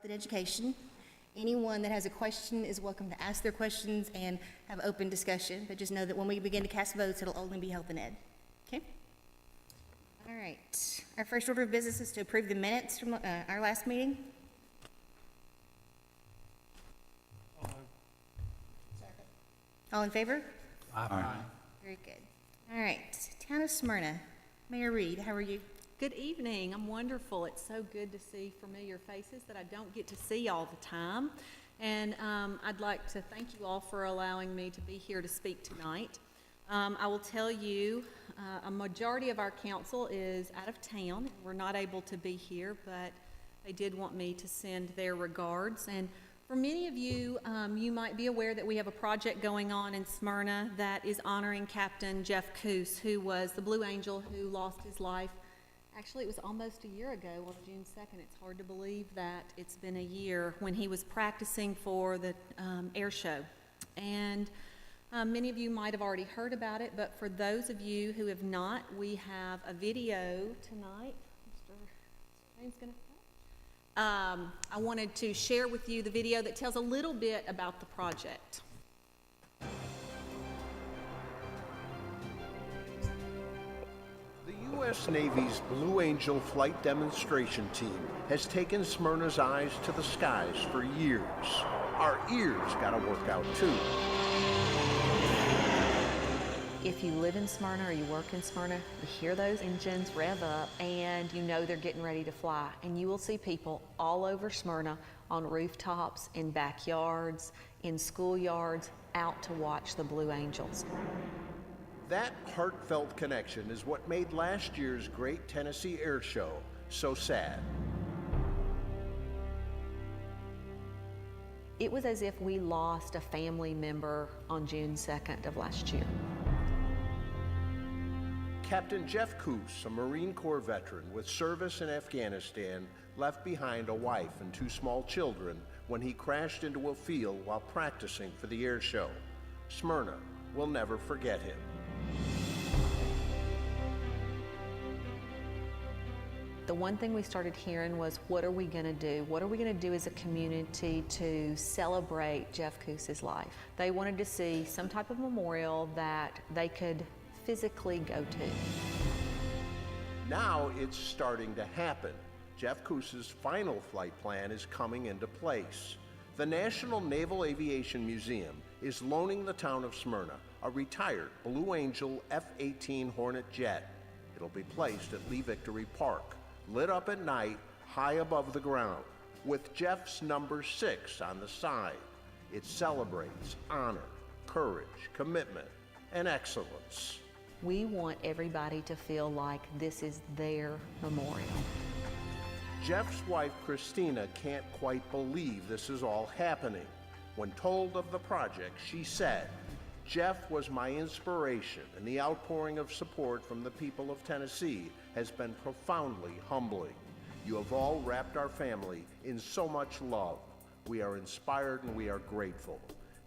and education. Anyone that has a question is welcome to ask their questions and have open discussion, but just know that when we begin to cast votes, it'll only be health and ed. Okay? All right. Our first order of business is to approve the minutes from our last meeting. All in favor? Aye. Very good. All right. Town of Smyrna. Mayor Reed, how are you? Good evening. I'm wonderful. It's so good to see familiar faces that I don't get to see all the time. And I'd like to thank you all for allowing me to be here to speak tonight. I will tell you, a majority of our council is out of town. We're not able to be here, but they did want me to send their regards. And for many of you, you might be aware that we have a project going on in Smyrna that is honoring Captain Jeff Coos, who was the Blue Angel who lost his life. Actually, it was almost a year ago on June 2nd. It's hard to believe that it's been a year, when he was practicing for the air show. And many of you might have already heard about it, but for those of you who have not, we have a video tonight. Mr. James gonna I wanted to share with you the video that tells a little bit about the project. The U.S. Navy's Blue Angel flight demonstration team has taken Smyrna's eyes to the skies for years. Our ears gotta work out too. If you live in Smyrna or you work in Smyrna, you hear those engines rev up and you know they're getting ready to fly. And you will see people all over Smyrna on rooftops, in backyards, in schoolyards, out to watch the Blue Angels. That heartfelt connection is what made last year's Great Tennessee Air Show so sad. It was as if we lost a family member on June 2nd of last year. Captain Jeff Coos, a Marine Corps veteran with service in Afghanistan, left behind a wife and 2 small children when he crashed into a field while practicing for the air show. Smyrna will never forget him. The one thing we started hearing was, what are we going to do? What are we going to do as a community to celebrate Jeff Coos's life? They wanted to see some type of memorial that they could physically go to. Now it's starting to happen. Jeff Coos's final flight plan is coming into place. The National Naval Aviation Museum is loaning the town of Smyrna a retired Blue Angel F-18 Hornet jet. It'll be placed at Lee Victory Park, lit up at night high above the ground, with Jeff's number 6 on the side. It celebrates honor, courage, commitment, and excellence. We want everybody to feel like this is their memorial. Jeff's wife, Christina, can't quite believe this is all happening. When told of the project, she said, "Jeff was my inspiration, and the outpouring of support from the people of Tennessee has been profoundly humbling. You have all wrapped our family in so much love. We are inspired and we are grateful.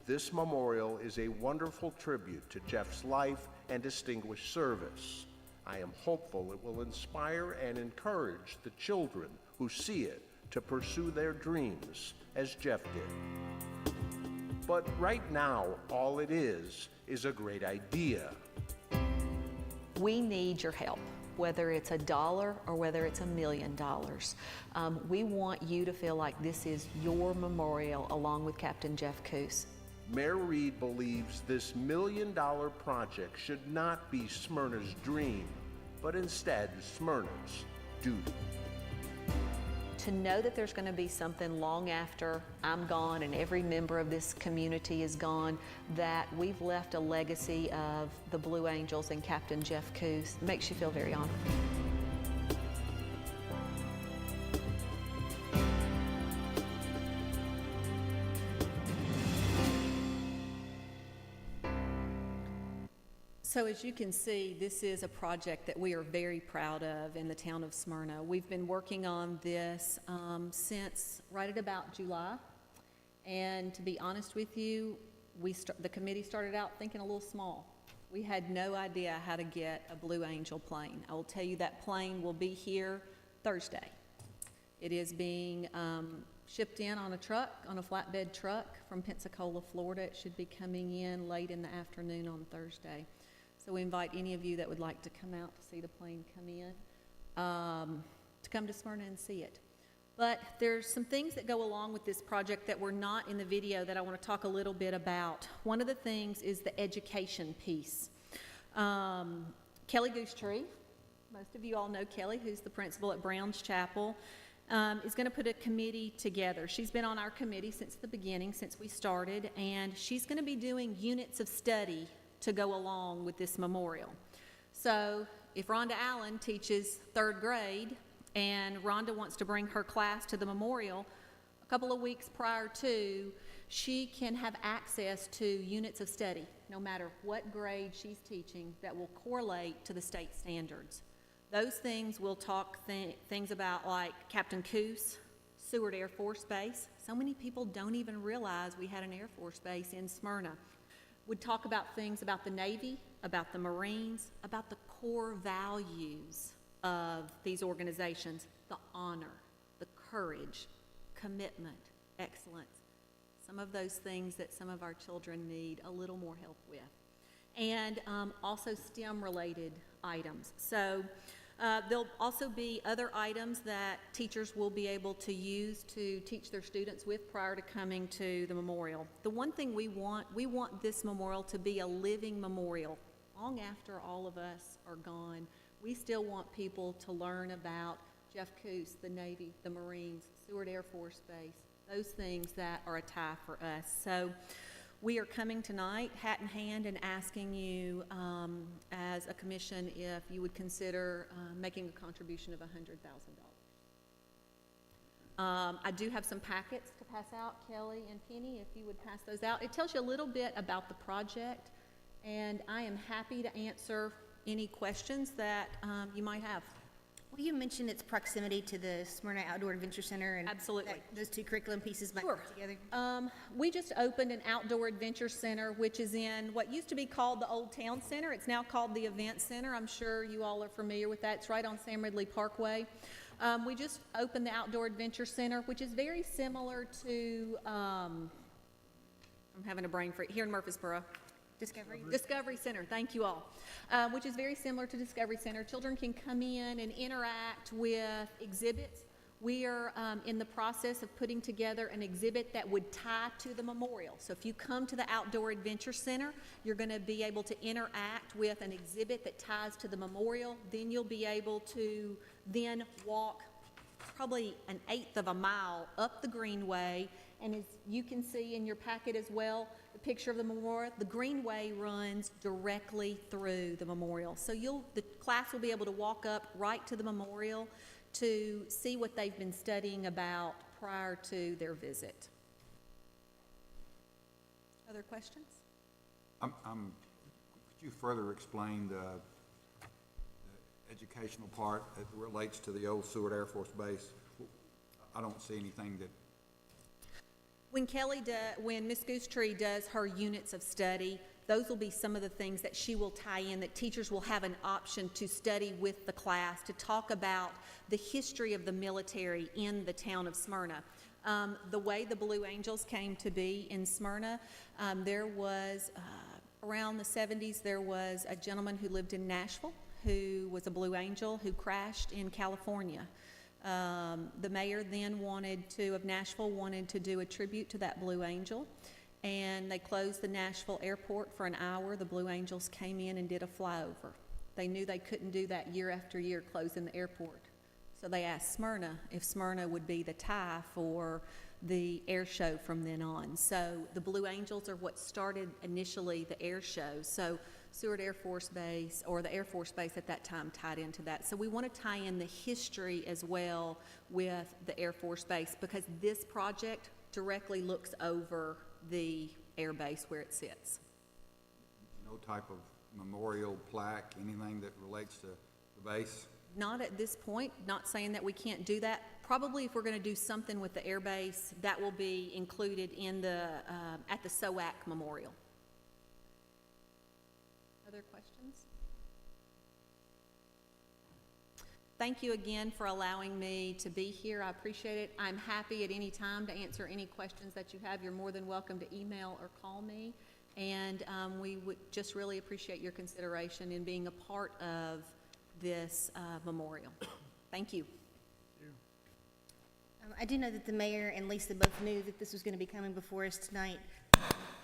This memorial is a wonderful tribute to Jeff's life and distinguished service. I am hopeful it will inspire and encourage the children who see it to pursue their dreams as Jeff did." But right now, all it is a great idea. We need your help, whether it's $1 or whether it's $1 million. We want you to feel like this is your memorial along with Captain Jeff Coos. Mayor Reed believes this $1 million project should not be Smyrna's dream, but instead Smyrna's duty. To know that there's going to be something long after I'm gone and every member of this community is gone, that we've left a legacy of the Blue Angels and Captain Jeff Coos, makes you feel very honored. So as you can see, this is a project that we are very proud of in the town of Smyrna. We've been working on this since right at about July. And to be honest with you, the committee started out thinking a little small. We had no idea how to get a Blue Angel plane. I will tell you that plane will be here Thursday. It is being shipped in on a truck, on a flatbed truck from Pensacola, Florida. It should be coming in late in the afternoon on Thursday. So we invite any of you that would like to come out to see the plane come in, to come to Smyrna and see it. But there's some things that go along with this project that were not in the video that I want to talk a little bit about. One of the things is the education piece. Kelly Goosetree, most of you all know Kelly, who's the principal at Brown's Chapel, is going to put a committee together. She's been on our committee since the beginning, since we started, and she's going to be doing units of study to go along with this memorial. So if Rhonda Allen teaches 3rd grade and Rhonda wants to bring her class to the memorial, a couple of weeks prior to, she can have access to units of study, no matter what grade she's teaching, that will correlate to the state standards. Those things we'll talk things about, like Captain Coos, Seward Air Force Base. So many people don't even realize we had an Air Force Base in Smyrna. We'd talk about things about the Navy, about the Marines, about the core values of these organizations: the honor, the courage, commitment, excellence. Some of those things that some of our children need a little more help with. And also STEM-related items. So there'll also be other items that teachers will be able to use to teach their students with prior to coming to the memorial. The one thing we want this memorial to be a living memorial. Long after all of us are gone, we still want people to learn about Jeff Coos, the Navy, the Marines, Seward Air Force Base, those things that are a tie for us. So we are coming tonight, hat in hand, and asking you as a commission if you would consider making a contribution of $100,000. I do have some packets to pass out, Kelly and Penny, if you would pass those out. It tells you a little bit about the project, and I am happy to answer any questions that you might have. Well, you mentioned its proximity to the Smyrna Outdoor Adventure Center, and Absolutely. those two curriculum pieces might Sure. work together. We just opened an outdoor adventure center, which is in what used to be called the Old Town Center. It's now called the Event Center. I'm sure you all are familiar with that. It's right on Sam Ridley Parkway. We just opened the Outdoor Adventure Center, which is very similar to, I'm having a brain freeze, here in Murfreesboro. Discovery Center, thank you all, which is very similar to Discovery Center. Children can come in and interact with exhibits. We are in the process of putting together an exhibit that would tie to the memorial. So if you come to the Outdoor Adventure Center, you're going to be able to interact with an exhibit that ties to the memorial. Then you'll be able to then walk probably 1/8 of a mile up the Greenway. And as you can see in your packet as well, the picture of the memorial, the Greenway runs directly through the memorial. So the class will be able to walk up right to the memorial to see what they've been studying about prior to their visit. Other questions? Could you further explain the educational part that relates to the old Seward Air Force Base? I don't see anything that... When Ms. Goosetree does her units of study, those will be some of the things that she will tie in, that teachers will have an option to study with the class, to talk about the history of the military in the town of Smyrna. The way the Blue Angels came to be in Smyrna, there was, around the 70s, there was a gentleman who lived in Nashville who was a Blue Angel who crashed in California. The mayor then of Nashville wanted to do a tribute to that Blue Angel, and they closed the Nashville airport for an hour. The Blue Angels came in and did a flyover. They knew they couldn't do that year after year, closing the airport. So they asked Smyrna if Smyrna would be the tie for the air show from then on. So the Blue Angels are what started initially the air show. So Seward Air Force Base, or the Air Force Base at that time, tied into that. So we want to tie in the history as well with the Air Force Base, because this project directly looks over the air base where it sits. No type of memorial plaque, anything that relates to the base? Not at this point, not saying that we can't do that. Probably if we're going to do something with the air base, that will be included in at the SOAC Memorial. Other questions? Thank thank you again for allowing me to be here. I appreciate it. I'm happy at any time to answer any questions that you have. You're more than welcome to email or call me. And we would just really appreciate your consideration in being a part of this memorial. Thank you. I do know that the mayor and Lisa both knew that this was going to be coming before us tonight.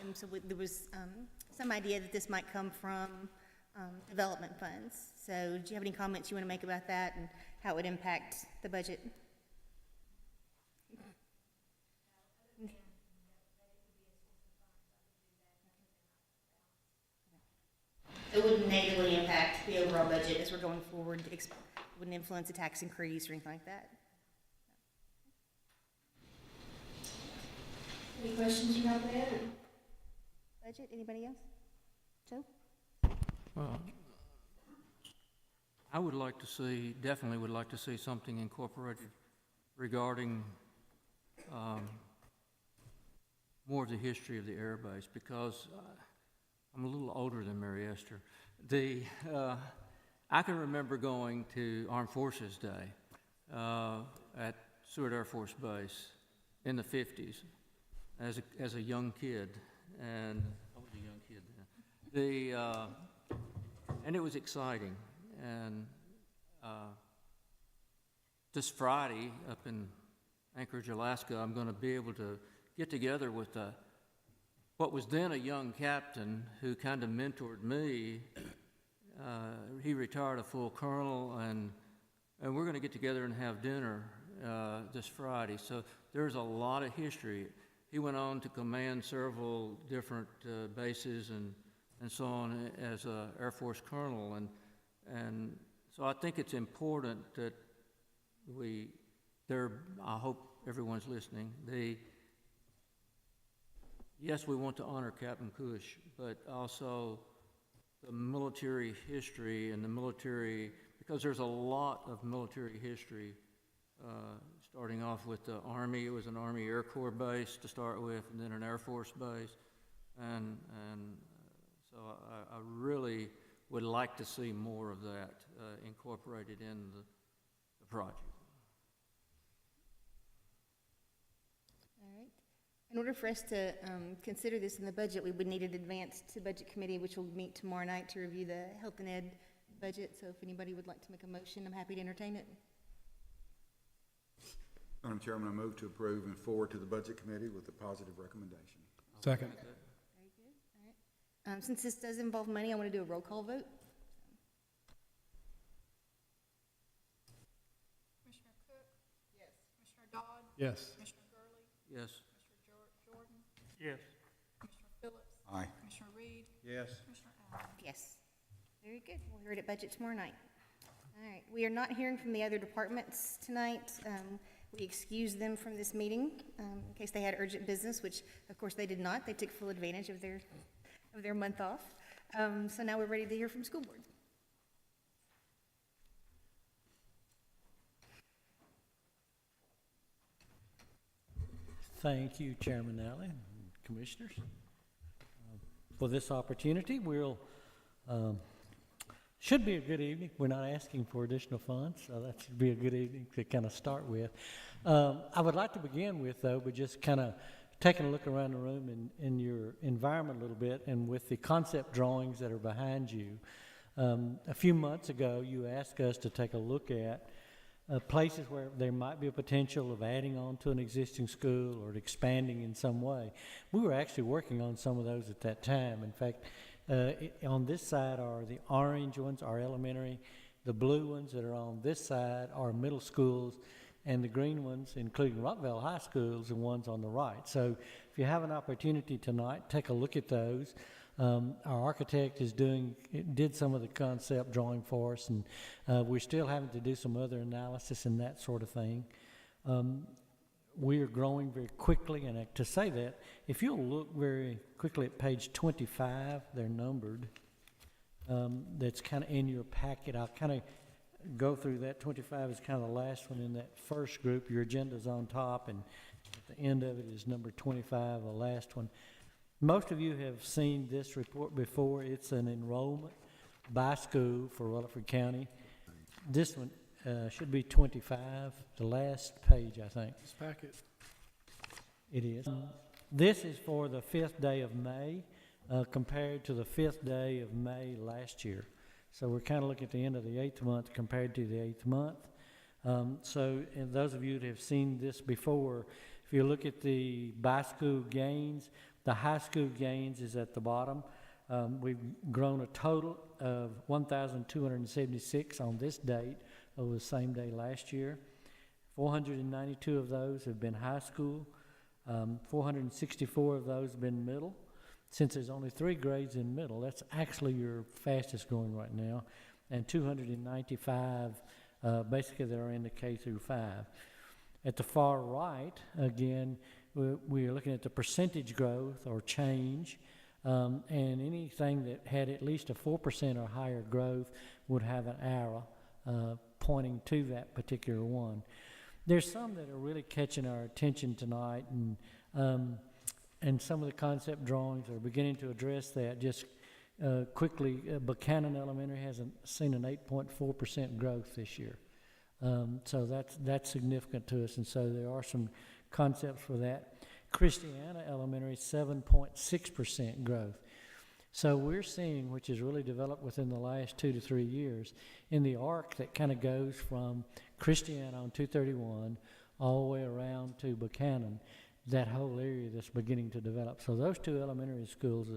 And so there was some idea that this might come from development funds. So do you have any comments you want to make about that and how it would impact the budget? It wouldn't negatively impact the overall budget as we're going forward. It wouldn't influence a tax increase or anything like that. Any questions you have there? Budget, anybody else? Joe? Well, I would like to see, definitely would like to see something incorporated regarding more of the history of the air base, because I'm a little older than Mary Esther. I can remember going to Armed Forces Day at Seward Air Force Base in the 50s as a young kid, and I was a young kid then. And it was exciting. And this Friday up in Anchorage, Alaska, I'm going to be able to get together with what was then a young captain who kind of mentored me. He retired a full colonel, and we're going to get together and have dinner this Friday. So there's a lot of history. He went on to command several different bases and so on as an Air Force colonel, and so I think it's important that I hope everyone's listening. Yes, we want to honor Captain Cush, but also the military history and the military, because there's a lot of military history, starting off with the Army. It was an Army Air Corps base to start with, and then an Air Force base, and so I really would like to see more of that incorporated in the project. All right. In order for us to consider this in the budget, we would need it advanced to Budget Committee, which will meet tomorrow night to review the Health and Ed budget. So if anybody would like to make a motion, I'm happy to entertain it. Madam Chairman, I move to approve and forward to the Budget Committee with a positive recommendation. Second. Very good. All right. Since this does involve money, I want to do a roll call vote. Commissioner Cook? Yes. Commissioner Dodd? Yes. Commissioner Gurley? Yes. Commissioner Jordan? Yes. Commissioner Phillips? Aye. Commissioner Reed? Yes. Commissioner Allen? Yes. Very good. We'll hear it at budget tomorrow night. All right. We are not hearing from the other departments tonight. We excused them from this meeting in case they had urgent business, which of course they did not. They took full advantage of their month off. So now we're ready to hear from school board. Thank you, Chairman Alley and Commissioners, for this opportunity. Should be a good evening. We're not asking for additional funds, so that should be a good evening to kind of start with. I would like to begin with, though, by just kind of taking a look around the room in your environment a little bit, and with the concept drawings that are behind you. A few months ago, you asked us to take a look at places where there might be a potential of adding on to an existing school or expanding in some way. We were actually working on some of those at that time. In fact, on this side are the orange ones, our elementary. The blue ones that are on this side are middle schools, and the green ones, including Rockville High Schools, the ones on the right. So if you have an opportunity tonight, take a look at those. Our architect did some of the concept drawing for us, and we're still having to do some other analysis and that sort of thing. We are growing very quickly, and to say that, if you'll look very quickly at page 25, they're numbered. That's kind of in your packet. I'll kind of go through that. 25 is kind of the last one in that first group. Your agenda's on top, and at the end of it is number 25, the last one. Most of you have seen this report before. It's an enrollment by school for Rutherford County. This one, should be 25, the last page, I think. This packet. It is. This is for the 5th day of May, compared to the 5th day of May last year. So we're kind of looking at the end of the 8th month compared to the 8th month. And those of you that have seen this before, if you look at the by-school gains, the high school gains is at the bottom. We've grown a total of 1,276 on this date over the same day last year. 492 of those have been high school. 464 of those have been middle. Since there's only 3 grades in middle, that's actually your fastest growing right now. And 295 basically that are in the K through 5. At the far right, again, we are looking at the percentage growth or change, and anything that had at least a 4% or higher growth would have an arrow pointing to that particular one. There's some that are really catching our attention tonight, and some of the concept drawings are beginning to address that. Just quickly, Buchanan Elementary has seen an 8.4% growth this year. So that's significant to us, and so there are some concepts for that. Christiana Elementary, 7.6% growth. So we're seeing, which has really developed within the last 2 to 3 years, in the arc that kind of goes from Christiana on 231 all the way around to Buchanan, that whole area that's beginning to develop. So those 2 elementary schools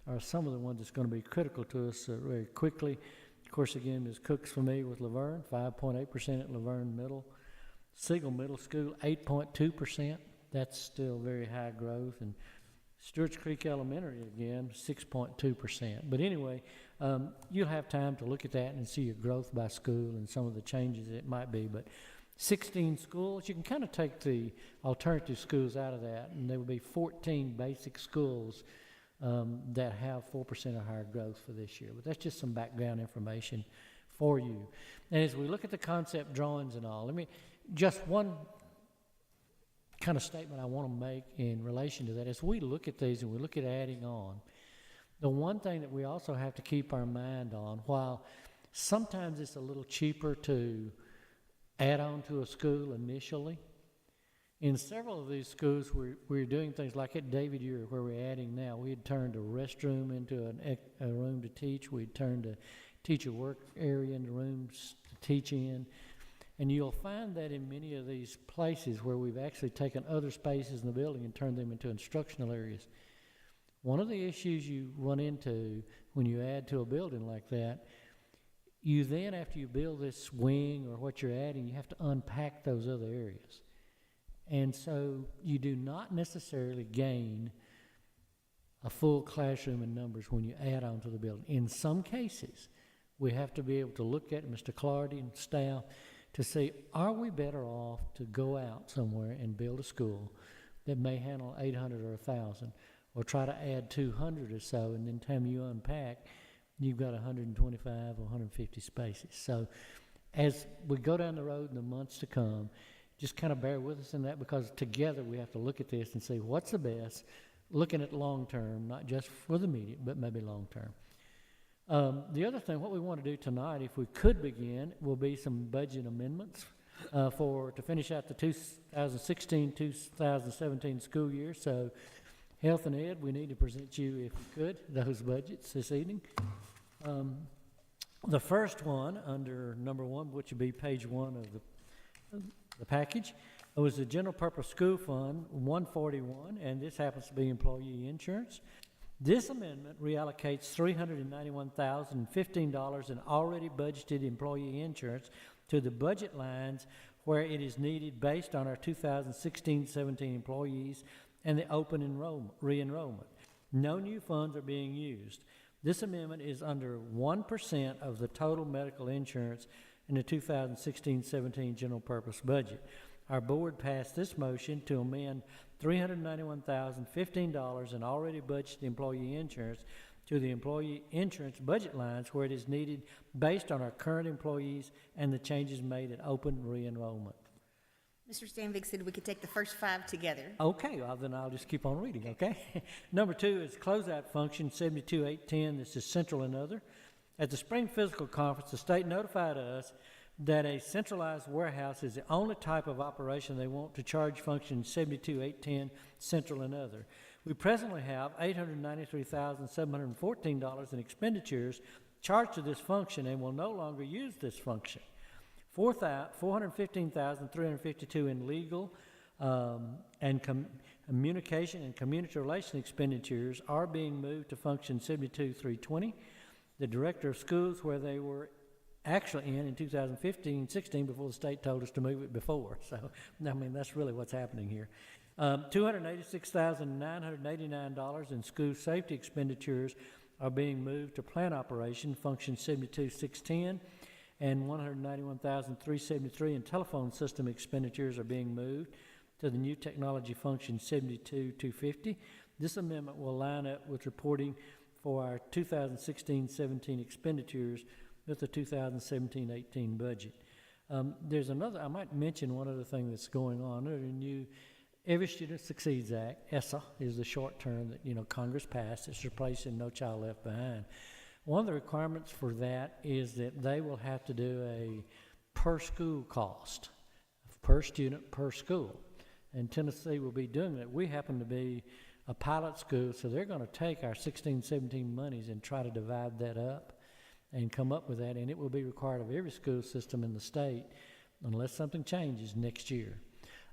are some of the ones that's going to be critical to us very quickly. Of course, again, Ms. Cook's familiar with Laverne, 5.8% at Laverne Middle. Siegel Middle School, 8.2%. That's still very high growth. And Stewart's Creek Elementary, again, 6.2%. But anyway, you'll have time to look at that and see your growth by school and some of the changes it might be. But 16 schools, you can kind of take the alternative schools out of that, and there will be 14 basic schools that have 4% or higher growth for this year. But that's just some background information for you. And as we look at the concept drawings and all, just one kind of statement I want to make in relation to that. As we look at these and we look at adding on, the one thing that we also have to keep our mind on, while sometimes it's a little cheaper to add on to a school initially, in several of these schools we're doing things like at David Ure, where we're adding now. We had turned a restroom into a room to teach. We turned a teacher work area into rooms to teach in. And you'll find that in many of these places where we've actually taken other spaces in the building and turned them into instructional areas. One of the issues you run into when you add to a building like that, you then, after you build this wing or what you're adding, you have to unpack those other areas. And so you do not necessarily gain a full classroom in numbers when you add on to the building. In some cases, we have to be able to look at Mr. Clardy and staff to see, are we better off to go out somewhere and build a school that may handle 800 or 1,000, or try to add 200 or so, and then time you unpack, you've got 125 or 150 spaces. So as we go down the road in the months to come, just kind of bear with us in that, because together we have to look at this and see what's the best, looking at long term, not just for the immediate, but maybe long term. The other thing, what we want to do tonight, if we could begin, will be some budget amendments to finish out the 2016-2017 school year. So Health and Ed, we need to present you, if we could, those budgets this evening. The first one, under number 1, which would be page 1 of the package, was the General Purpose School Fund 141, and this happens to be employee insurance. This amendment reallocates $391,015 in already budgeted employee insurance to the budget lines where it is needed based on our 2016-17 employees and the open re-enrollment. No new funds are being used. This amendment is under 1% of the total medical insurance in the 2016-17 general purpose budget. Our board passed this motion to amend $391,015 in already budgeted employee insurance to the employee insurance budget lines where it is needed based on our current employees and the changes made in open re-enrollment. Mr. Stanvik said we could take the first 5 together. Okay, well, then I'll just keep on reading, okay? Number 2 is closeout function 72810. This is central and other. At the spring physical conference, the state notified us that a centralized warehouse is the only type of operation they want to charge function 72-810 central and other. We presently have $893,714 in expenditures charged to this function and will no longer use this function. $415,352 in legal and communication and community relation expenditures are being moved to function 72-320. The director of schools, where they were actually in 2015-16 before the state told us to move it before. So, I mean, that's really what's happening here. $286,989 in school safety expenditures are being moved to plant operation, function 72-610, and $191,373 in telephone system expenditures are being moved to the new technology function 72-250. This amendment will line up with reporting for our 2016-17 expenditures with the 2017-18 budget. There's another, I might mention one other thing that's going on. Under the new Every Student Succeeds Act, ESSA is the short term that, Congress passed. It's replacing No Child Left Behind. One of the requirements for that is that they will have to do a per school cost, per student, per school. And Tennessee will be doing that. We happen to be a pilot school, so they're going to take our 16-17 monies and try to divide that up and come up with that, and it will be required of every school system in the state unless something changes next year.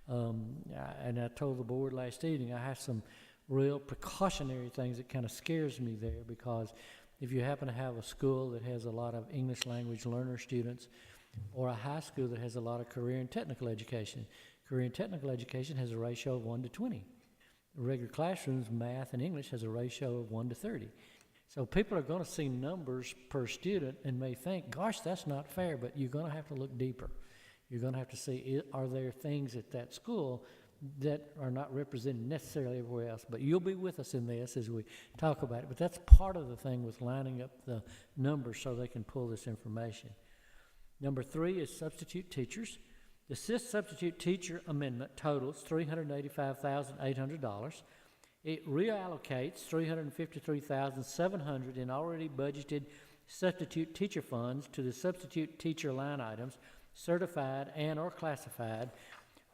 And I told the board last evening I have some real precautionary things that kind of scares me there, because if you happen to have a school that has a lot of English language learner students, or a high school that has a lot of career and technical education has a ratio of 1-20. Regular classrooms, math and English has a ratio of 1-30. So people are going to see numbers per student and may think, gosh, that's not fair, but you're going to have to look deeper. You're going to have to see, are there things at that school that are not represented necessarily everywhere else? But you'll be with us in this as we talk about it. But that's part of the thing with lining up the numbers so they can pull this information. Number 3 is substitute teachers. The substitute teacher amendment totals $385,800. It reallocates $353,700 in already budgeted substitute teacher funds to the substitute teacher line items, certified and or classified,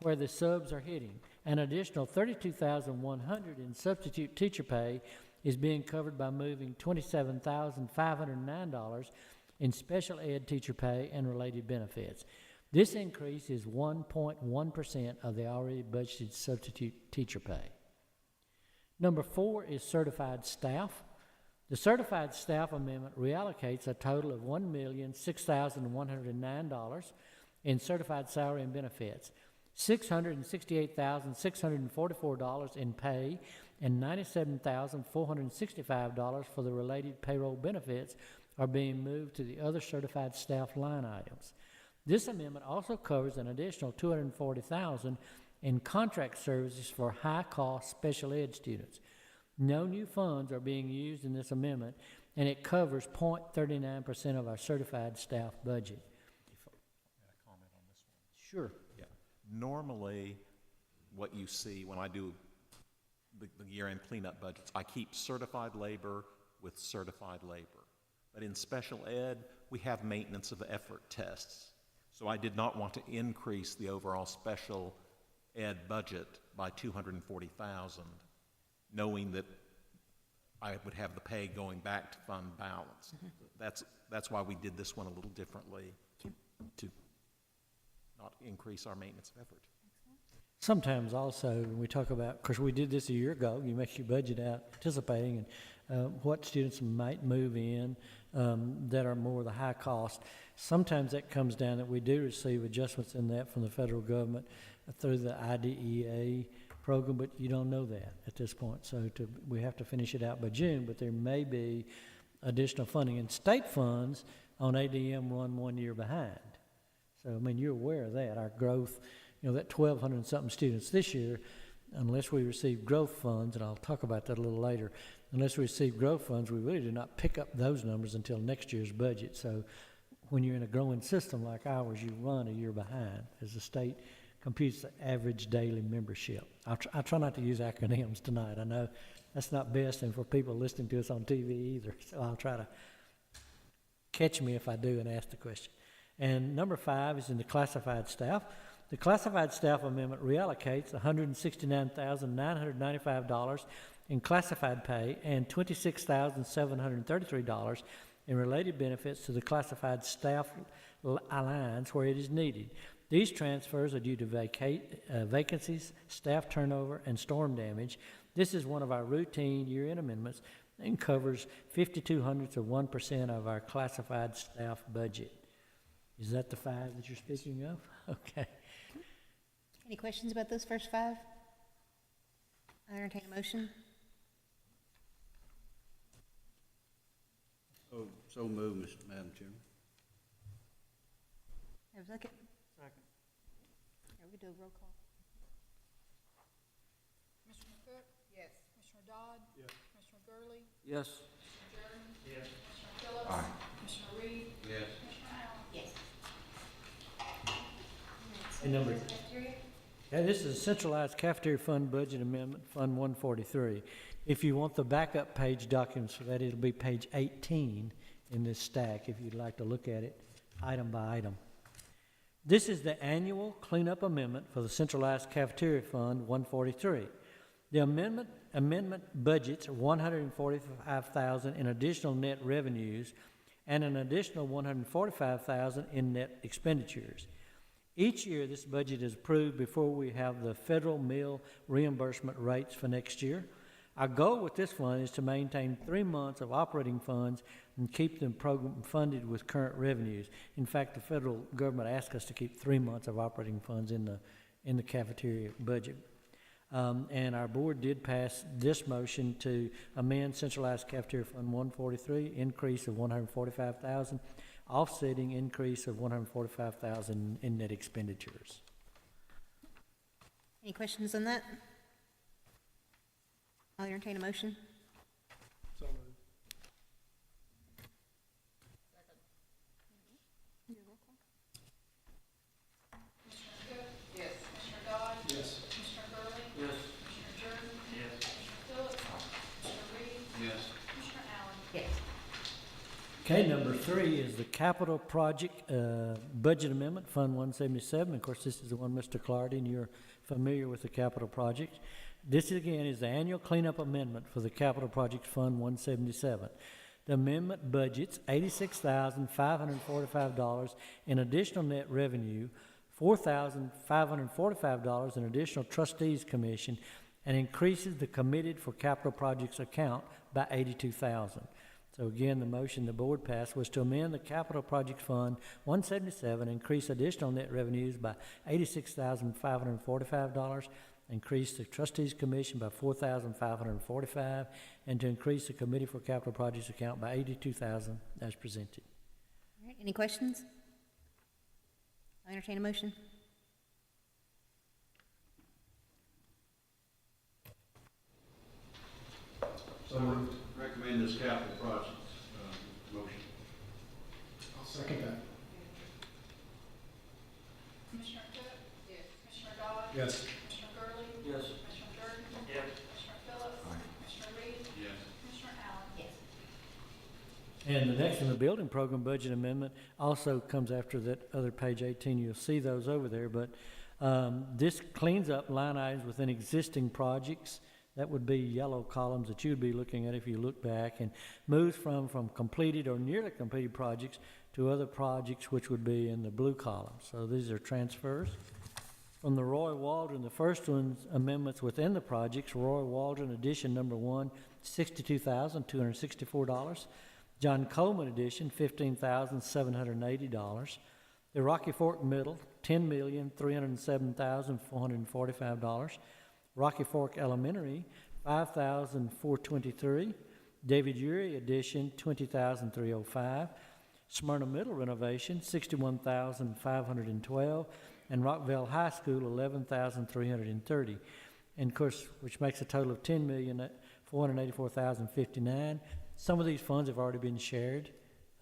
where the subs are hitting. An additional $32,100 in substitute teacher pay is being covered by moving $27,509 in special ed teacher pay and related benefits. This increase is 1.1% of the already budgeted substitute teacher pay. Number 4 is certified staff. The certified staff amendment reallocates a total of $1,006,109 in certified salary and benefits, $668,644 in pay, and $97,465 for the related payroll benefits are being moved to the other certified staff line items. This amendment also covers an additional $240,000 in contract services for high-cost special ed students. No new funds are being used in this amendment, and it covers 0.39% of our certified staff budget. May I comment on this one? Sure. Yeah. Normally, what you see when I do the year-end cleanup budgets, I keep certified labor with certified labor. But in special ed, we have maintenance of effort tests. So I did not want to increase the overall special ed budget by $240,000, knowing that I would have the pay going back to fund balance. That's why we did this one a little differently, to not increase our maintenance of effort. Sometimes also, when we talk about, of course, we did this a year ago, you make your budget out anticipating what students might move in that are more the high cost. Sometimes that comes down that we do receive adjustments in that from the federal government through the IDEA program, but you don't know that at this point. So we have to finish it out by June, but there may be additional funding. And state funds on ADM run 1 year behind. So, I mean, you're aware of that. Our growth, that 1,200 and something students this year, unless we receive growth funds, and I'll talk about that a little later, unless we receive growth funds, we really do not pick up those numbers until next year's budget. So when you're in a growing system like ours, you run a year behind as the state computes the average daily membership. I try not to use acronyms tonight. I know that's not best, and for people listening to us on TV either, so I'll try to catch me if I do and ask the question. And number 5 is in the classified staff. The classified staff amendment reallocates $169,995 in classified pay and $26,733 in related benefits to the classified staff lines where it is needed. These transfers are due to vacancies, staff turnover, and storm damage. This is one of our routine year-end amendments and covers 0.52% of our classified staff budget. Is that the 5 that you're speaking of? Okay. Any questions about those first 5? I entertain a motion. So moved, Madam Chairman. Have a second? Second. We do a roll call. Commissioner Cook? Yes. Commissioner Dodd? Yes. Commissioner Gurley? Yes. Commissioner Jordan? Yes. Commissioner Phillips? Aye. Commissioner Reed? Yes. Commissioner Allen? Yes. And number, this is a centralized cafeteria fund budget amendment, Fund 143. If you want the backup page documents for that, it'll be page 18 in this stack, if you'd like to look at it item by item. This is the annual cleanup amendment for the centralized cafeteria fund 143. The amendment budgets $145,000 in additional net revenues and an additional $145,000 in net expenditures. Each year, this budget is approved before we have the federal meal reimbursement rates for next year. Our goal with this fund is to maintain 3 months of operating funds and keep the program funded with current revenues. In fact, the federal government asked us to keep 3 months of operating funds in the cafeteria budget. And our board did pass this motion to amend centralized cafeteria fund 143, increase of $145,000, offsetting increase of $145,000 in net expenditures. Any questions on that? I'll entertain a motion. Commissioner Cook? Yes. Commissioner Dodd? Yes. Commissioner Gurley? Yes. Commissioner Jordan? Yes. Commissioner Phillips? Commissioner Reed? Yes. Commissioner Allen? Yes. Okay, number 3 is the capital project budget amendment, Fund 177. Of course, this is the one, Mr. Clardy, and you're familiar with the capital project. This, again, is the annual cleanup amendment for the capital project Fund 177. The amendment budgets $86,545 in additional net revenue, $4,545 in additional trustees commission, and increases the committed for capital projects account by $82,000. So again, the motion the board passed was to amend the Capital Project Fund 177, increase additional net revenues by $86,545, increase the trustees commission by $4,545, and to increase the committee for capital projects account by $82,000 as presented. All right, any questions? I'll entertain a motion. So moved. Recommend this capital project, motion. I'll second that. Commissioner Cook? Yes. Commissioner Dodd? Yes. Commissioner Gurley? Yes. Commissioner Jordan? Yes. Commissioner Phillips? Commissioner Reed? Yes. Commissioner Allen? Yes. And the next one, the building program budget amendment, also comes after that other page 18. You'll see those over there, but this cleans up line items within existing projects. That would be yellow columns that you'd be looking at if you look back, and moves from completed or nearly completed projects to other projects which would be in the blue column. So these are transfers. From the Roy Waldron, the first one's amendments within the projects. Roy Waldron addition number 1, $62,264. John Coleman edition, $15,780. The Rocky Fork Middle, $10,307,445. Rocky Fork Elementary, $5,423. David Urey addition, $20,305. Smyrna Middle renovation, $61,512. And Rockville High School, $11,330. And of course, which makes a total of $10,484,059. Some of these funds have already been shared,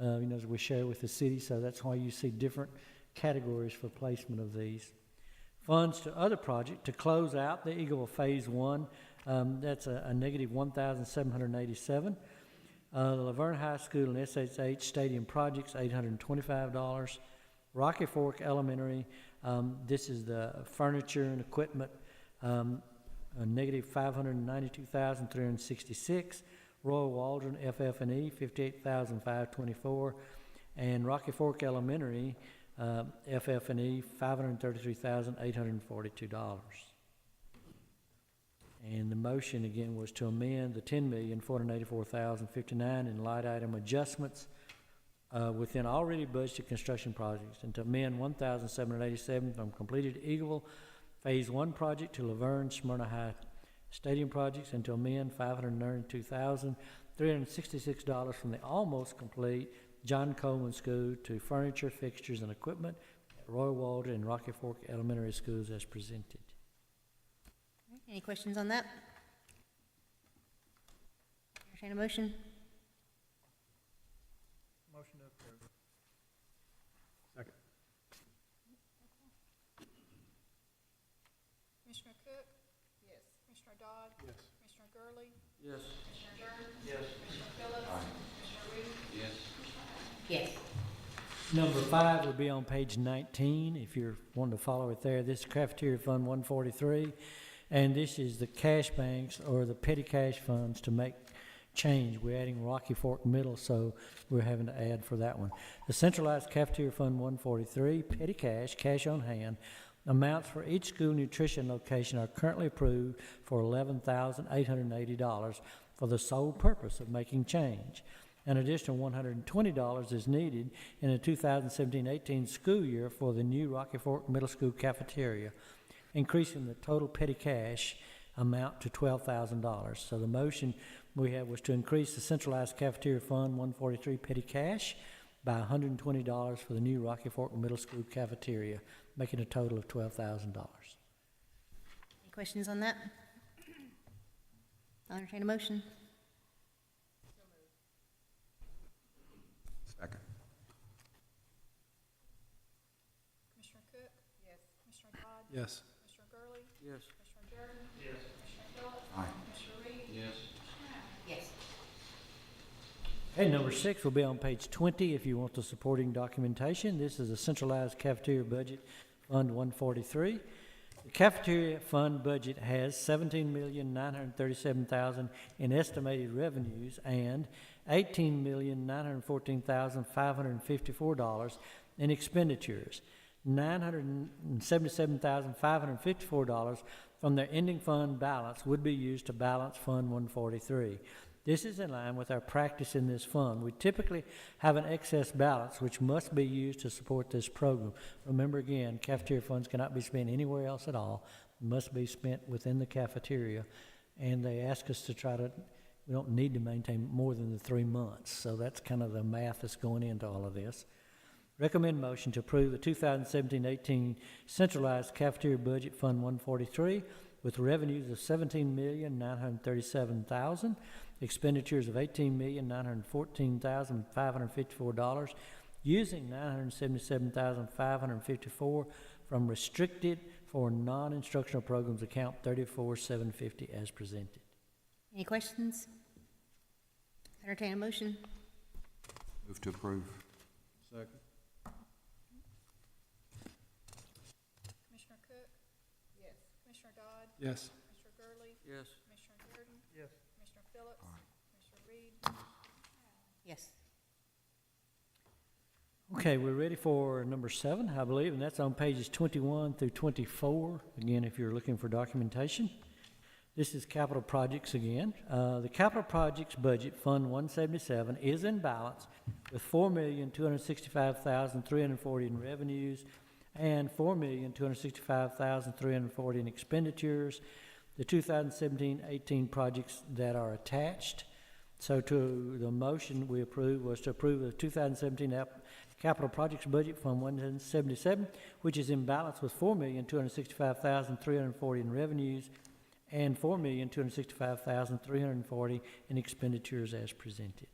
as we share with the city, so that's why you see different categories for placement of these. Funds to other projects to close out the Eagleville Phase 1, that's a negative $1,787. The Laverne High School and SHH Stadium projects, $825. Rocky Fork Elementary, this is the furniture and equipment, a negative $592,366. Royal Waldron FF&E, $58,524. And Rocky Fork Elementary, FF&E, $533,842. And the motion again was to amend the $10,484,059 in light item adjustments within already budgeted construction projects, and to amend 1,787 from completed Eagleville Phase 1 project to Laverne Smyrna High Stadium projects, and to amend $592,366 from the almost complete John Coleman School to furniture, fixtures, and equipment at Royal Waldron and Rocky Fork Elementary Schools as presented. Any questions on that? Entertain a motion? Motion to approve. Second. Commissioner Cook? Yes. Commissioner Dodd? Yes. Commissioner Gurley? Yes. Commissioner Durden? Yes. Commissioner Phillips? Commissioner Reed? Yes. Yes. Number 5 would be on page 19, if you're wanting to follow it there. This is Cafeteria Fund 143, and this is the cash banks or the petty cash funds to make change. We're adding Rocky Fork Middle, so we're having to add for that one. The centralized Cafeteria Fund 143, petty cash, cash on hand, amounts for each school nutrition location are currently approved for $11,880 for the sole purpose of making change. An additional $120 is needed in the 2017-18 school year for the new Rocky Fork Middle School cafeteria, increasing the total petty cash amount to $12,000. So the motion we had was to increase the centralized cafeteria fund 143 petty cash by $120 for the new Rocky Fork Middle School cafeteria, making a total of $12,000. Any questions on that? I'll entertain a motion. Second. Commissioner Cook? Yes. Commissioner Dodd? Yes. Commissioner Gurley? Yes. Commissioner Durden? Yes. Commissioner Phillips? Aye. Commissioner Reed? Yes. Yes. Okay, number 6 will be on page 20 if you want the supporting documentation. This is a centralized cafeteria budget, Fund 143. The cafeteria fund budget has $17,937,000 in estimated revenues and $18,914,554 in expenditures. $977,554 from their ending fund balance would be used to balance Fund 143. This is in line with our practice in this fund. We typically have an excess balance which must be used to support this program. Remember again, cafeteria funds cannot be spent anywhere else at all. Must be spent within the cafeteria. And they ask us to we don't need to maintain more than the 3 months. So that's kind of the math that's going into all of this. Recommend motion to approve the 2017-18 centralized cafeteria budget Fund 143 with revenues of $17,937,000, expenditures of $18,914,554, using $977,554 from restricted for non-instructional programs account 34,750 as presented. Any questions? Entertain a motion. Move to approve. Second. Commissioner Cook? Yes. Commissioner Dodd? Yes. Commissioner Gurley? Yes. Commissioner Durden? Yes. Commissioner Phillips? Commissioner Reed? Yes. Okay, we're ready for number 7, I believe, and that's on pages 21 through 24, again, if you're looking for documentation. This is capital projects again. The capital projects budget, Fund 177, is in balance with $4,265,340 in revenues and $4,265,340 in expenditures. The 2017-18 projects that are attached. So to the motion we approved was to approve the 2017 capital projects budget Fund 177, which is in balance with $4,265,340 in revenues and $4,265,340 in expenditures as presented.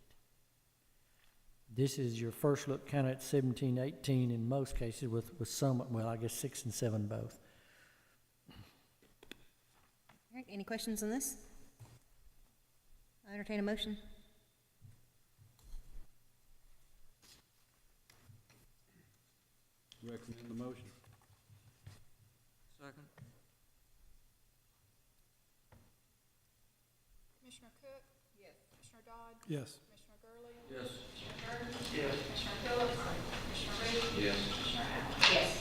This is your first look kind of at 17, 18 in most cases with some, well, I guess 6 and 7 both. All right, any questions on this? I'll entertain a motion. recommend the motion. Second? Commissioner Cook? Yes. Commissioner Dodd? Yes. Commissioner Gurley? Yes. Commissioner Burton? Yes. Commissioner Phillips? Commissioner Reed? Yes. Commissioner Allen? Yes.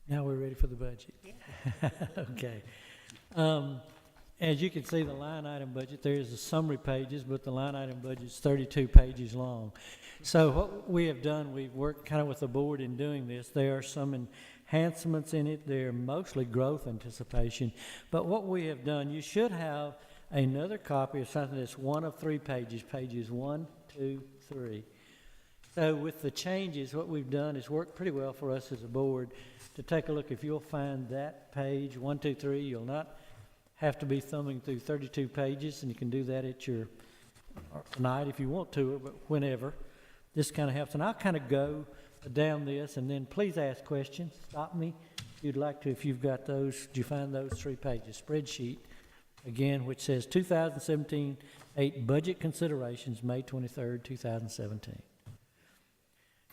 Now we're ready for the budget. Okay. As you can see, the line item budget, there is the summary pages, but the line item budget is 32 pages long. So what we have done, we've worked kind of with the board in doing this. There are some enhancements in it. They're mostly growth anticipation. But what we have done, you should have another copy of something that's one of 3 pages, pages 1, 2, 3. So with the changes, what we've done is worked pretty well for us as a board to take a look. If you'll find that page, 1, 2, 3, you'll not have to be thumbing through 32 pages, and you can do that at your night if you want to, but whenever. This kind of helps. And I'll kind of go down this, and then please ask questions. Stop me if you'd like to, if you've got those. Did you find those 3 pages? Spreadsheet, again, which says 2017-8 Budget Considerations, May 23rd, 2017.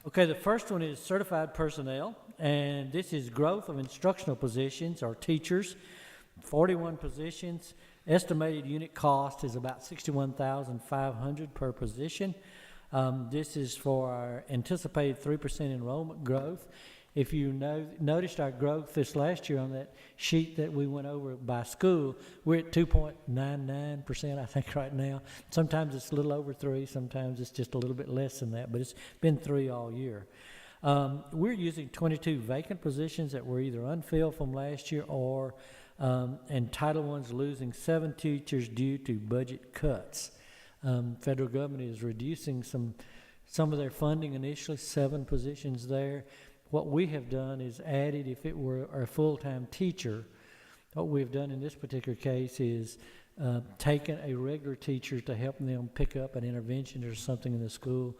Okay, the first one is certified personnel, and this is growth of instructional positions or teachers, 41 positions. Estimated unit cost is about $61,500 per position. This is for our anticipated 3% enrollment growth. If you noticed our growth this last year on that sheet that we went over by school, we're at 2.99%, I think, right now. Sometimes it's a little over 3, sometimes it's just a little bit less than that, but it's been 3 all year. We're using 22 vacant positions that were either unfilled from last year or, and Title I's losing 7 teachers due to budget cuts. Federal government is reducing some of their funding initially, 7 positions there. What we have done is added, if it were a full-time teacher, what we've done in this particular case is taken a regular teacher to help them pick up an intervention or something in the school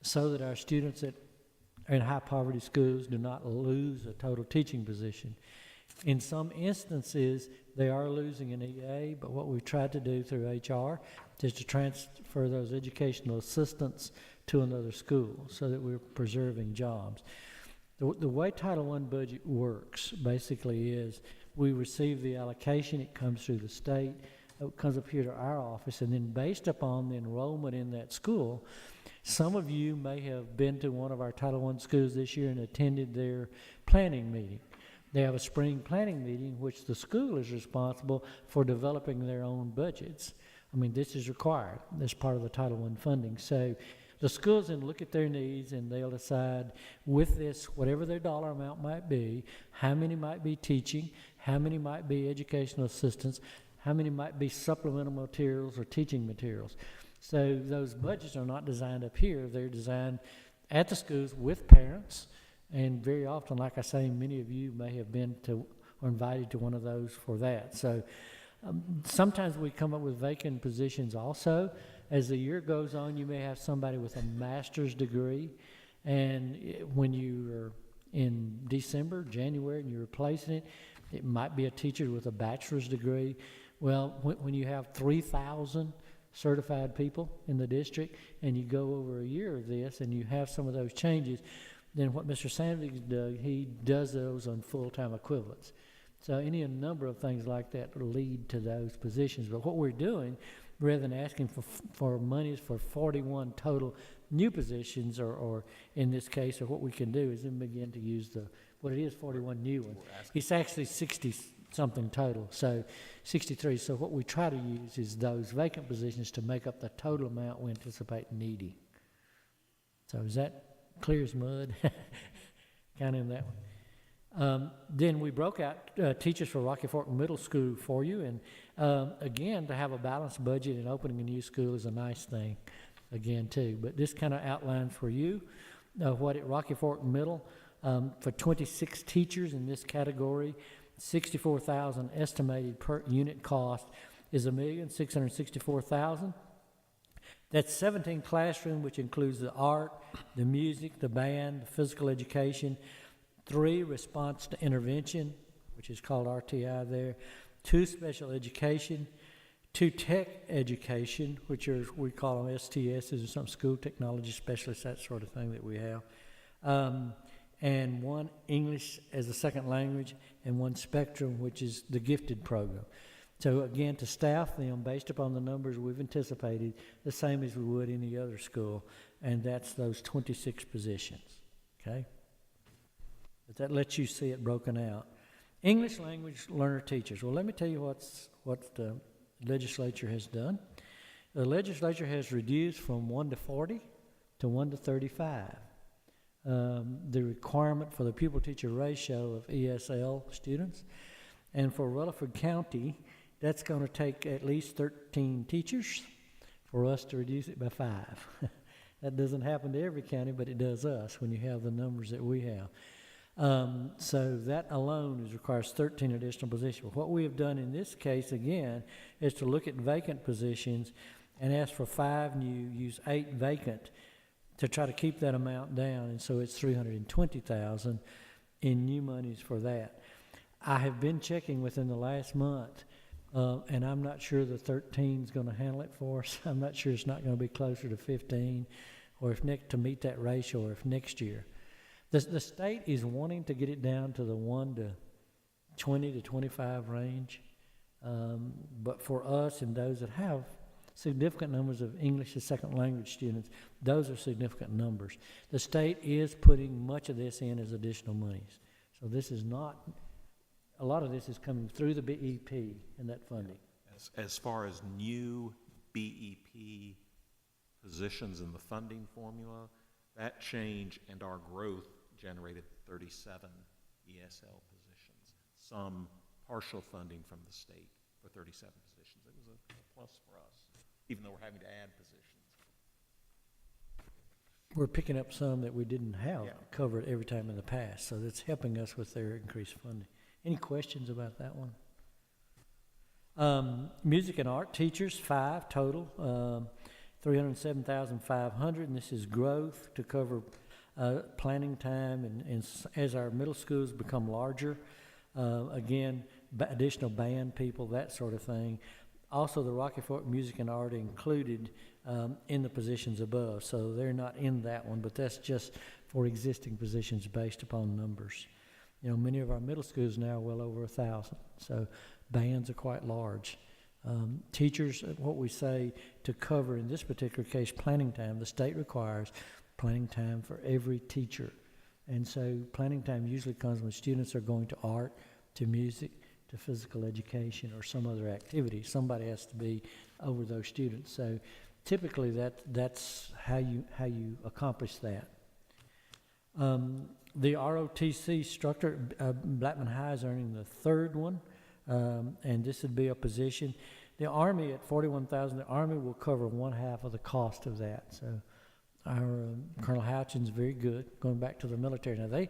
so that our students that are in high-poverty schools do not lose a total teaching position. In some instances, they are losing an EA, but what we've tried to do through HR is to transfer those educational assistants to another school so that we're preserving jobs. The way Title I budget works basically is we receive the allocation, it comes through the state, it comes up here to our office, and then based upon the enrollment in that school, some of you may have been to one of our Title I schools this year and attended their planning meeting. They have a spring planning meeting, which the school is responsible for developing their own budgets. I mean, this is required. That's part of the Title I funding. So the schools then look at their needs and they'll decide with this, whatever their dollar amount might be, how many might be teaching, how many might be educational assistants, how many might be supplemental materials or teaching materials. So those budgets are not designed up here. They're designed at the schools with parents. And very often, like I say, many of you may have been to or invited to one of those for that. So sometimes we come up with vacant positions also. As the year goes on, you may have somebody with a master's degree, and when you're in December, January, and you're replacing it, it might be a teacher with a bachelor's degree. Well, when you have 3,000 certified people in the district, and you go over a year of this, and you have some of those changes, then what Mr. Sandvig does, he does those on full-time equivalents. So any number of things like that lead to those positions. But what we're doing, rather than asking for monies for 41 total new positions, or in this case, or what we can do is then begin to use what it is, 41 new ones. It's actually 60-something total, so 63. So what we try to use is those vacant positions to make up the total amount we anticipate needing. So is that clear as mud? Kind of in that one. Then we broke out teachers for Rocky Fork Middle School for you, and again, to have a balanced budget and opening a new school is a nice thing, again, too. But this kind of outlines for you what at Rocky Fork Middle, for 26 teachers in this category, $64,000 estimated per unit cost is $1,664,000. That's 17 classrooms, which includes the art, the music, the band, the physical education, 3 response to intervention, which is called RTI there, 2 special education, 2 tech education, which are, we call them STSs or some school technology specialists, that sort of thing that we have. and one English as a second language, and one Spectrum, which is the gifted program. So again, to staff them based upon the numbers we've anticipated, the same as we would any other school, and that's those 26 positions, okay? But that lets you see it broken out. English language learner teachers. Well, let me tell you what the legislature has done. The legislature has reduced from 1 to 40 to 1 to 35. The requirement for the pupil-teacher ratio of ESL students. And for Rutherford County, that's going to take at least 13 teachers for us to reduce it by 5. That doesn't happen to every county, but it does us when you have the numbers that we have. So that alone requires 13 additional positions. What we have done in this case, again, is to look at vacant positions and ask for 5 new, use 8 vacant to try to keep that amount down, and so it's $320,000 in new monies for that. I have been checking within the last month, and I'm not sure the 13 is going to handle it for us. I'm not sure it's not going to be closer to 15, or if to meet that ratio, or if next year. The state is wanting to get it down to the 1 to 20 to 25 range, but for us and those that have significant numbers of English as second language students, those are significant numbers. The state is putting much of this in as additional monies. So this is not, a lot of this is coming through the BEP and that funding. As far as new BEP positions in the funding formula, that change and our growth generated 37 ESL positions, some partial funding from the state for 37 positions. It was a plus for us, even though we're having to add positions. We're picking up some that we didn't have covered every time in the past, so that's helping us with their increased funding. Any questions about that one? Music and art teachers, 5 total, 307,500, and this is growth to cover planning time, and as our middle schools become larger, again, additional band people, that sort of thing. Also, the Rocky Fork Music and Art included in the positions above, so they're not in that one, but that's just for existing positions based upon numbers. You know, many of our middle schools now are well over 1,000, so bands are quite large. Teachers, what we say to cover in this particular case, planning time, the state requires planning time for every teacher. And so planning time usually comes when students are going to art, to music, to physical education, or some other activity. Somebody has to be over those students. So typically that's how you accomplish that. The ROTC instructor, Blackman High is earning the 3rd one, and this would be a position. The Army at $41,000, the Army will cover 1/2 of the cost of that. So our Colonel Houchin's very good, going back to the military. Now they,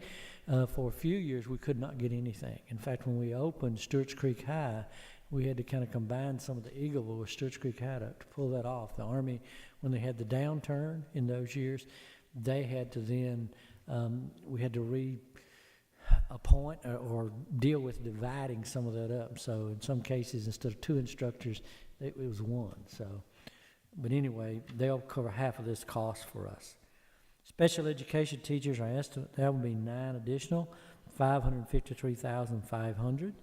for a few years, we could not get anything. In fact, when we opened Stewart's Creek High, we had to kind of combine some of the Eagleville with Stewart's Creek High to pull that off. The Army, when they had the downturn in those years, they had to then, we had to reappoint or deal with dividing some of that up. So in some cases, instead of 2 instructors, it was 1. So, but anyway, they'll cover 1/2 of this cost for us. Special education teachers, our estimate, that would be 9 additional, 553,500.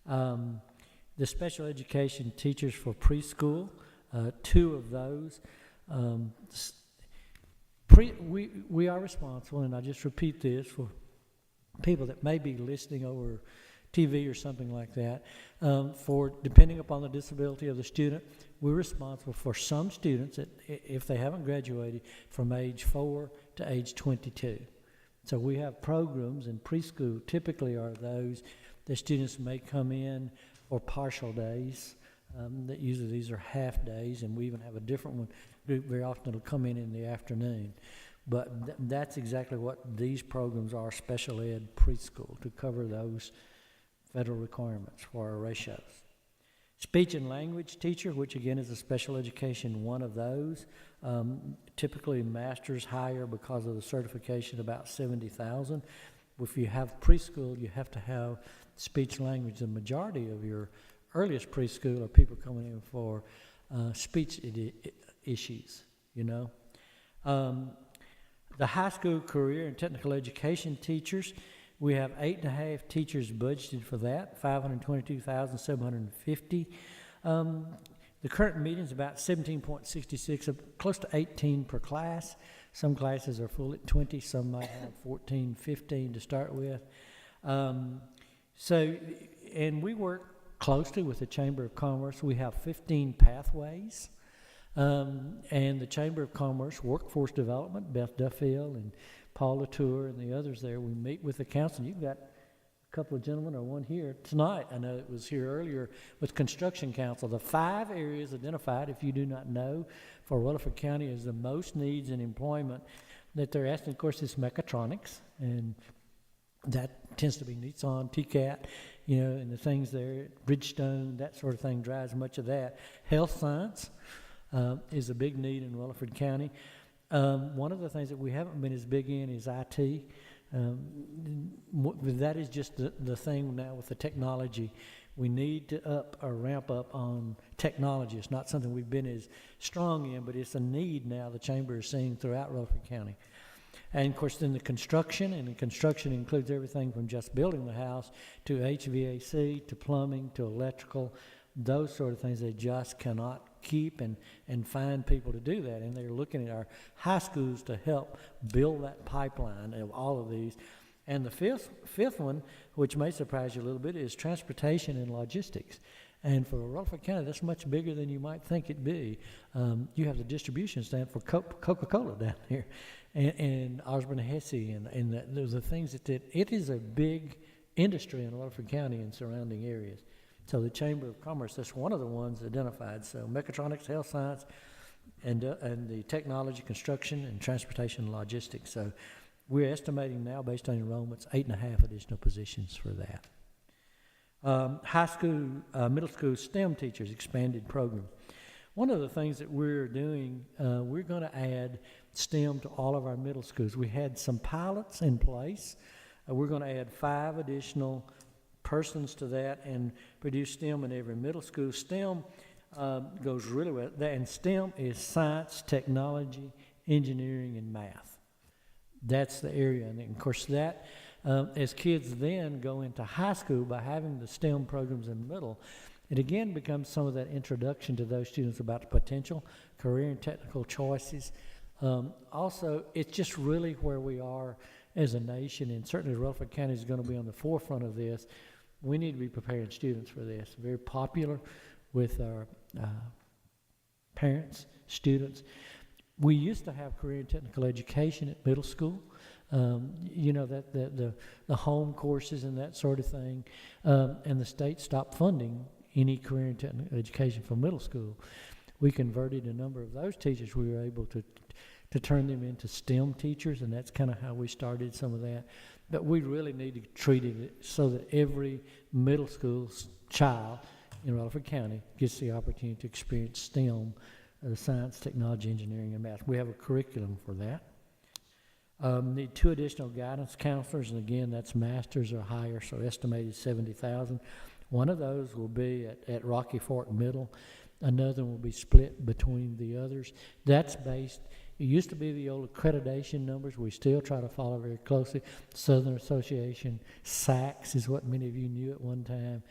The special education teachers for preschool, 2 of those. We are responsible, and I just repeat this for people that may be listening over TV or something like that, for depending upon the disability of the student, we're responsible for some students that, if they haven't graduated, from age 4 to age 22. So we have programs in preschool, typically are those that students may come in for partial days. That usually these are half days, and we even have a different one. Very often it'll come in the afternoon. But that's exactly what these programs are, special ed preschool, to cover those federal requirements for our ratios. Speech and language teacher, which again is a special education, one of those, typically master's higher because of the certification, about 70,000. If you have preschool, you have to have speech and language. The majority of your earliest preschool are people coming in for speech issues, you know. The high school career and technical education teachers, we have 8.5 teachers budgeted for that, 522,750. The current median is about 17.66, close to 18 per class. Some classes are full at 20, some might have 14, 15 to start with. And we work closely with the Chamber of Commerce. We have 15 pathways. And the Chamber of Commerce, Workforce Development, Beth Duffield and Paul Latour and the others there, we meet with the council. You've got a couple of gentlemen, or one here tonight. I know it was here earlier with Construction Council. The 5 areas identified, if you do not know, for Rutherford County is the most needs in employment that they're asking. Of course, it's mechatronics, and that tends to be Nissan, TCAT, and the things there, Bridgestone, that sort of thing drives much of that. Health science is a big need in Rutherford County. One of the things that we haven't been as big in is IT. That is just the thing now with the technology. We need to ramp up on technology. It's not something we've been as strong in, but it's a need now the Chamber is seeing throughout Rutherford County. And of course, then the construction includes everything from just building the house to HVAC, to plumbing, to electrical, those sort of things. They just cannot keep and find people to do that. And they're looking at our high schools to help build that pipeline of all of these. And the fifth one, which may surprise you a little bit, is transportation and logistics. And for Rutherford County, that's much bigger than you might think it'd be. You have the distribution stand for Coca-Cola down here, and Osborne Hesse, and those are things that it is a big industry in Rutherford County and surrounding areas. So the Chamber of Commerce, that's one of the ones identified. So mechatronics, health science, and the technology, construction, and transportation and logistics. So we're estimating now, based on enrollments, 8.5 additional positions for that. High school, middle school STEM teachers, expanded program. One of the things that we're doing, we're going to add STEM to all of our middle schools. We had some pilots in place. We're going to add 5 additional persons to that and produce STEM in every middle school. STEM goes really well, and STEM is science, technology, engineering, and math. That's the area, and of course that, as kids then go into high school by having the STEM programs in the middle, it again becomes some of that introduction to those students about the potential career and technical choices. Also, it's just really where we are as a nation, and certainly Rutherford County is going to be on the forefront of this. We need to be preparing students for this. Very popular with our parents, students. We used to have career and technical education at middle school. The home courses and that sort of thing. And the state stopped funding any career and technical education for middle school. We converted a number of those teachers. We were able to turn them into STEM teachers, and that's kind of how we started some of that. But we really need to treat it so that every middle school child in Rutherford County gets the opportunity to experience STEM, science, technology, engineering, and math. We have a curriculum for that. Need 2 additional guidance counselors, and again, that's masters or higher, so estimated 70,000. One of those will be at Rocky Fork Middle. Another will be split between the others. That's based, it used to be the old accreditation numbers. We still try to follow very closely. Southern Association, SACS is what many of you knew at one time.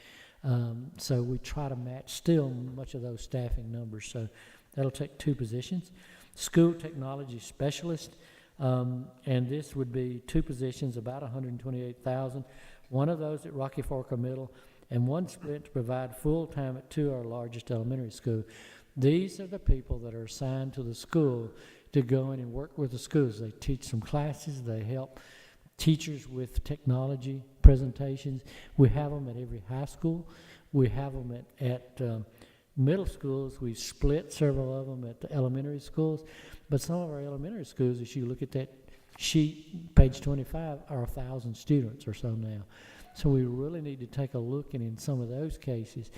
So we try to match still much of those staffing numbers. So that'll take 2 positions. School technology specialist, and this would be 2 positions, about 128,000. One of those at Rocky Fork Middle, and one split to provide full-time at 2 of our largest elementary school. These are the people that are assigned to the school to go in and work with the schools. They teach some classes, they help teachers with technology presentations. We have them at every high school. We have them at middle schools. We split several of them at the elementary schools. But some of our elementary schools, as you look at that sheet, page 25, are 1,000 students or so now. So we really need to take a look, and in some of those cases,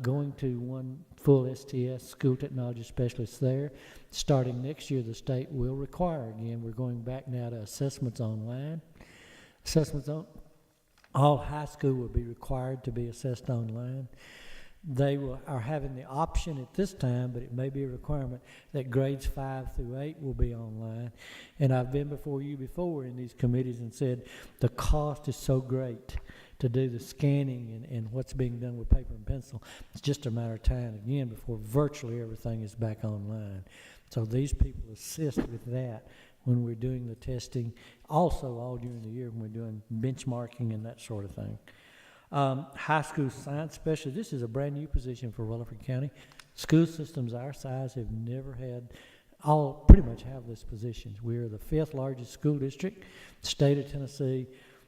going to one full STS, school technology specialist there. Starting next year, the state will require, again, we're going back now to assessments online. All high school will be required to be assessed online. are having the option at this time, but it may be a requirement, that grades 5 through 8 will be online. And I've been before you before in these committees and said the cost is so great to do the scanning and what's being done with paper and pencil. It's just a matter of time, again, before virtually everything is back online. So these people assist with that when we're doing the testing, also all during the year when we're doing benchmarking and that sort of thing. High school science specialist, this is a brand new position for Rutherford County. School systems our size have never had, all pretty much have this position. We're the 5th largest school district, state of Tennessee.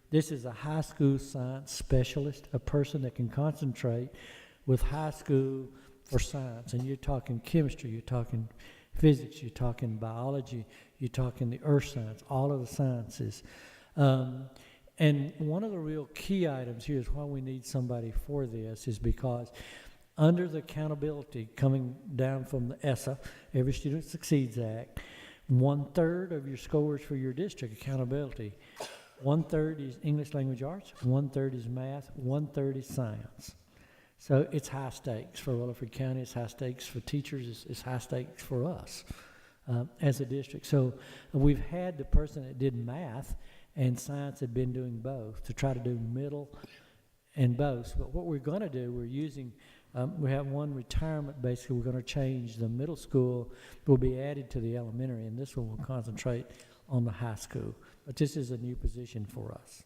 This is a high school science specialist, a person that can concentrate with high school for science. And you're talking chemistry, you're talking physics, you're talking biology, you're talking the earth science, all of the sciences. And one of the real key items here is why we need somebody for this is because under the accountability coming down from the ESSA, Every Student Succeeds Act, 1/3 of your scores for your district accountability, 1/3 is English language arts, 1/3 is math, 1/3 is science. So it's high stakes for Rutherford County, it's high stakes for teachers, it's high stakes for us as a district. So we've had the person that did math and science had been doing both to try to do middle and both. But what we're going to do, we're using, we have one retirement basically, we're going to change the middle school, will be added to the elementary, and this one will concentrate on the high school. But this is a new position for us.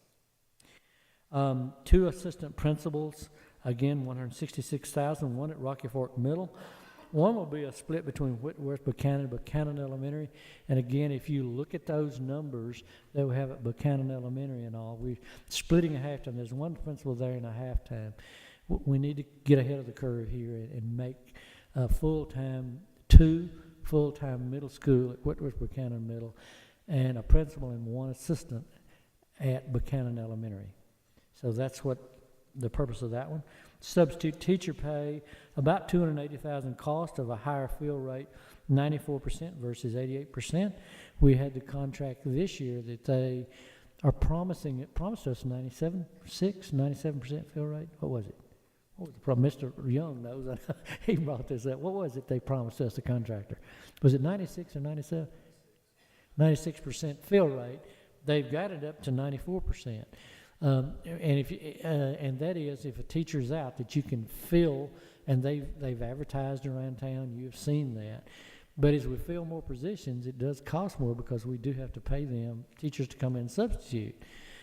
2 assistant principals, again, $166,000, one at Rocky Fork Middle. One will be a split between Whitworth, Buchanan, Buchanan Elementary. And again, if you look at those numbers that we have at Buchanan Elementary and all, we're splitting a halftime. There's one principal there in a halftime. We need to get ahead of the curve here and make full-time, 2 full-time middle school at Whitworth, Buchanan Middle, and a principal and 1 assistant at Buchanan Elementary. So that's what the purpose of that one. Substitute teacher pay, about $280,000 cost of a higher fill rate, 94% versus 88%. We had the contract this year that they are promised us 97% fill rate. What was it? What was the problem? Mr. Young knows. He brought this up. What was it they promised us, the contractor? Was it 96 or 97? 96% fill rate. They've got it up to 94%. And that is if a teacher's out that you can fill, and they've advertised around town, you've seen that. But as we fill more positions, it does cost more because we do have to pay them, teachers, to come in and substitute.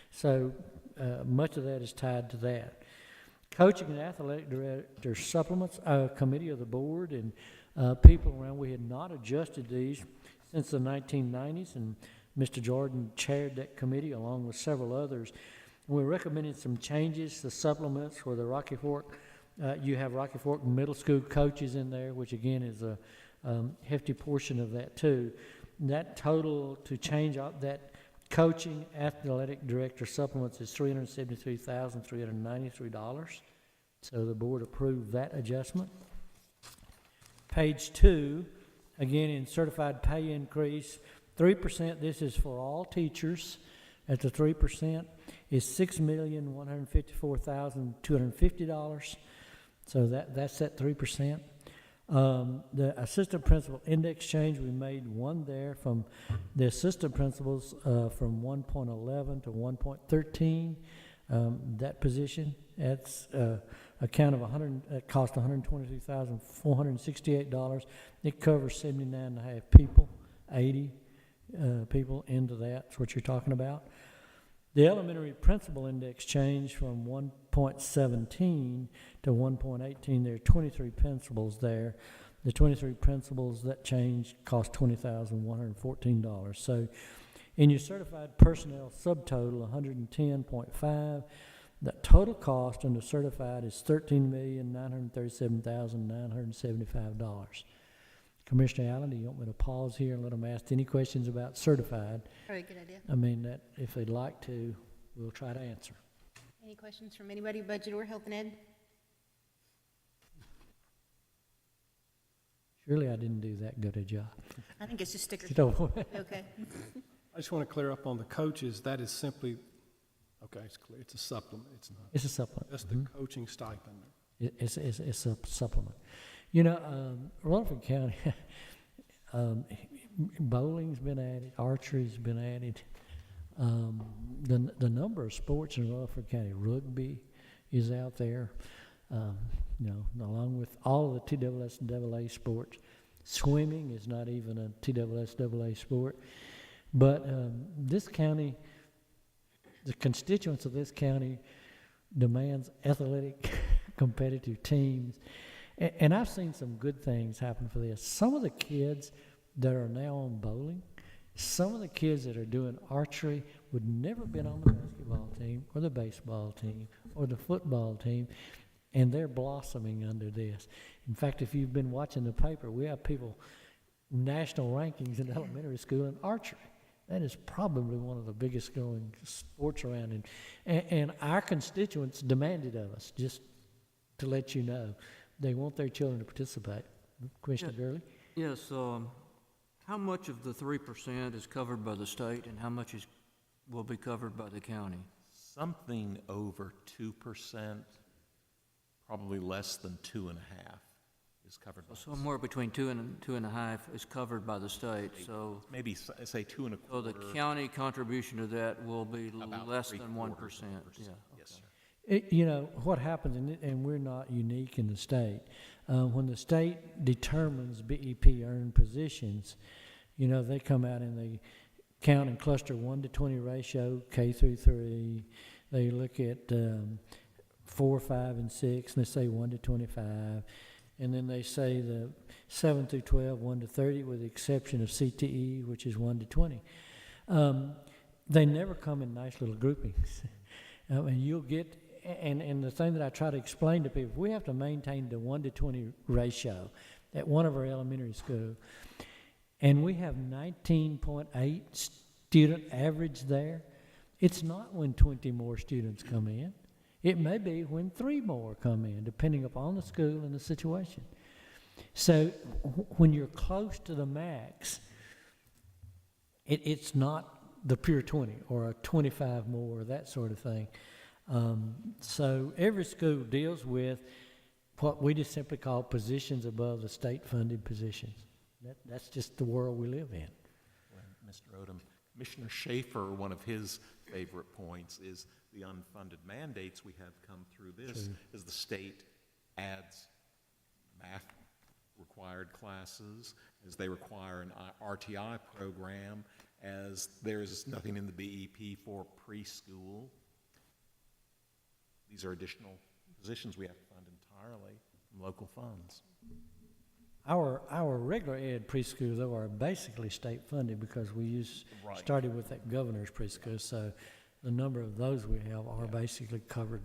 So much of that is tied to that. Coaching and athletic director supplements, committee of the board and people around, we had not adjusted these since the 1990s, and Mr. Jordan chaired that committee along with several others. We're recommending some changes to supplements for the Rocky Fork. You have Rocky Fork middle school coaches in there, which again is a hefty portion of that too. That total to change out that coaching athletic director supplements is $373,393. So the board approved that adjustment. Page 2, again in certified pay increase, 3%, this is for all teachers. At the 3% is $6,154,250. So that's at 3%. The assistant principal index change, we made one there from the assistant principals from 1.11 to 1.13. That position, that's a count of it cost $122,468. It covers 79.5 people, 80 people into that. That's what you're talking about. The elementary principal index changed from 1.17 to 1.18. There are 23 principals there. The 23 principals, that change cost $20,114. So in your certified personnel subtotal, 110.5, the total cost under certified is $13,937,975. Commissioner Allen, do you want me to pause here and let them ask any questions about certified? Very good idea. I mean, that if they'd like to, we'll try to answer. Any questions from anybody, budget or health and ed? Surely I didn't do that good a job. I think it's just stickers. Okay. I just want to clear up on the coaches, that is simply, okay, it's clear, it's a supplement, it's not. It's a supplement. That's the coaching stipend. It's a supplement. You know, Rutherford County, bowling's been added, archery's been added. The number of sports in Rutherford County, rugby is out there, you know, along with all of the TSS and AA sports. Swimming is not even a TSS AA sport. But this county, the constituents of this county demands athletic, competitive teams. And I've seen some good things happen for this. Some of the kids that are now on bowling, some of the kids that are doing archery would never been on the basketball team or the baseball team or the football team, and they're blossoming under this. In fact, if you've been watching the paper, we have people, national rankings in elementary school in archery. That is probably one of the biggest growing sports around. And our constituents demanded of us, just to let you know, they want their children to participate. Commissioner Gurley? Yes, how much of the 3% is covered by the state and how much will be covered by the county? Something over 2%, probably less than 2.5% is covered by the state. Somewhere between 2 and 2.5 is covered by the state, so. Maybe say 2.25%. So the county contribution to that will be About less than 1%, 3/4%. yeah. Yes, sir. You know, what happens, and we're not unique in the state, when the state determines BEP earned positions, you know, they come out and they count and cluster 1-to-20 ratio, K through 3. They look at 4, 5, and 6, and they say 1-to-25. And then they say the 7 through 12, 1-to-30, with the exception of CTE, which is 1-to-20. They never come in nice little groupings. And you'll get, and the thing that I try to explain to people, we have to maintain the 1-to-20 ratio at one of our elementary schools. And we have 19.8 student average there. It's not when 20 more students come in. It may be when 3 more come in, depending upon the school and the situation. So when you're close to the max, it's not the pure 20 or a 25 more, or that sort of thing. So every school deals with what we just simply call positions above the state-funded positions. That's just the world we live in. Well, Mr. Odom, Commissioner Schaefer, one of his favorite points is the unfunded mandates we have come through this as the state adds math required classes, as they require an RTI program, as there's nothing in the BEP for preschool. These are additional positions we have to fund entirely from local funds. Our regular ed preschool, though, are basically state-funded because we started with that governor's preschool, so the number of those we have are basically covered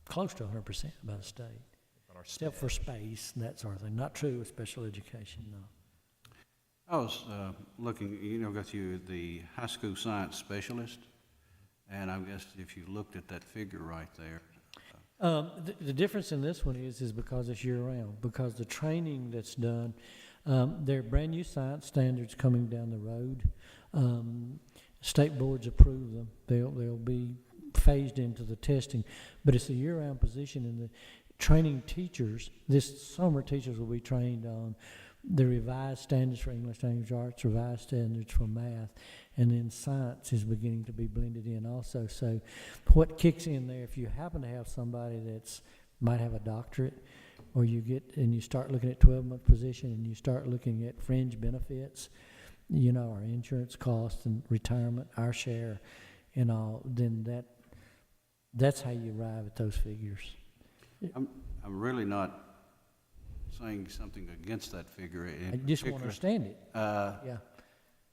close to 100% by the state, except for space and that sort of thing. Not true with special education, no. I was looking, got you the high school science specialist, and I guess if you looked at that figure right there. The difference in this one is because it's year-round, because the training that's done, there are brand-new science standards coming down the road. State boards approve them. They'll be phased into the testing, but it's a year-round position, and the training teachers, this summer teachers will be trained on the revised standards for English language arts, revised standards for math, and then science is beginning to be blended in also. So what kicks in there, if you happen to have somebody that's might have a doctorate, or you get and you start looking at 12-month position and you start looking at fringe benefits, our insurance costs and retirement, our share and all, then that's how you arrive at those figures. I'm really not saying something against that figure. I just want to understand it. Yeah.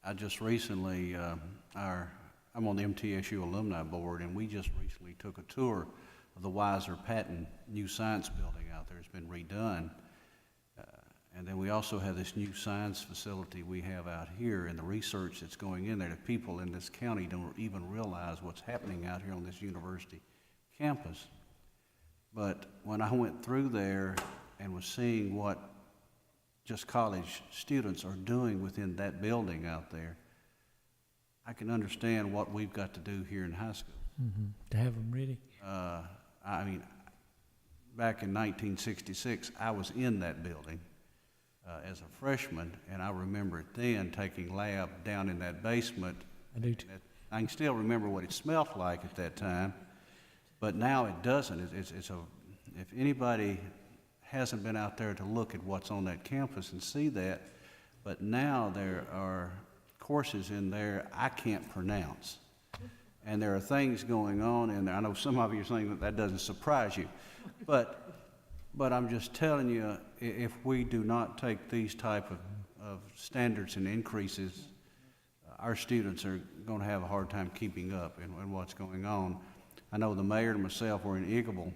I just recently, I'm on the MTSU alumni board, and we just recently took a tour of the Weiser Patton new science building out there. It's been redone. And then we also have this new science facility we have out here, and the research that's going in there. The people in this county don't even realize what's happening out here on this university campus. But when I went through there and was seeing what just college students are doing within that building out there, I can understand what we've got to do here in high school. To have them ready. I mean, back in 1966, I was in that building as a freshman, and I remember it then taking lab down in that basement. I do too. I can still remember what it smelled like at that time, but now it doesn't. If anybody hasn't been out there to look at what's on that campus and see that, but now there are courses in there I can't pronounce. And there are things going on in there. I know some of you are saying that doesn't surprise you, but I'm just telling you, if we do not take these type of standards and increases, our students are going to have a hard time keeping up in what's going on. I know the mayor and myself were in Eagleville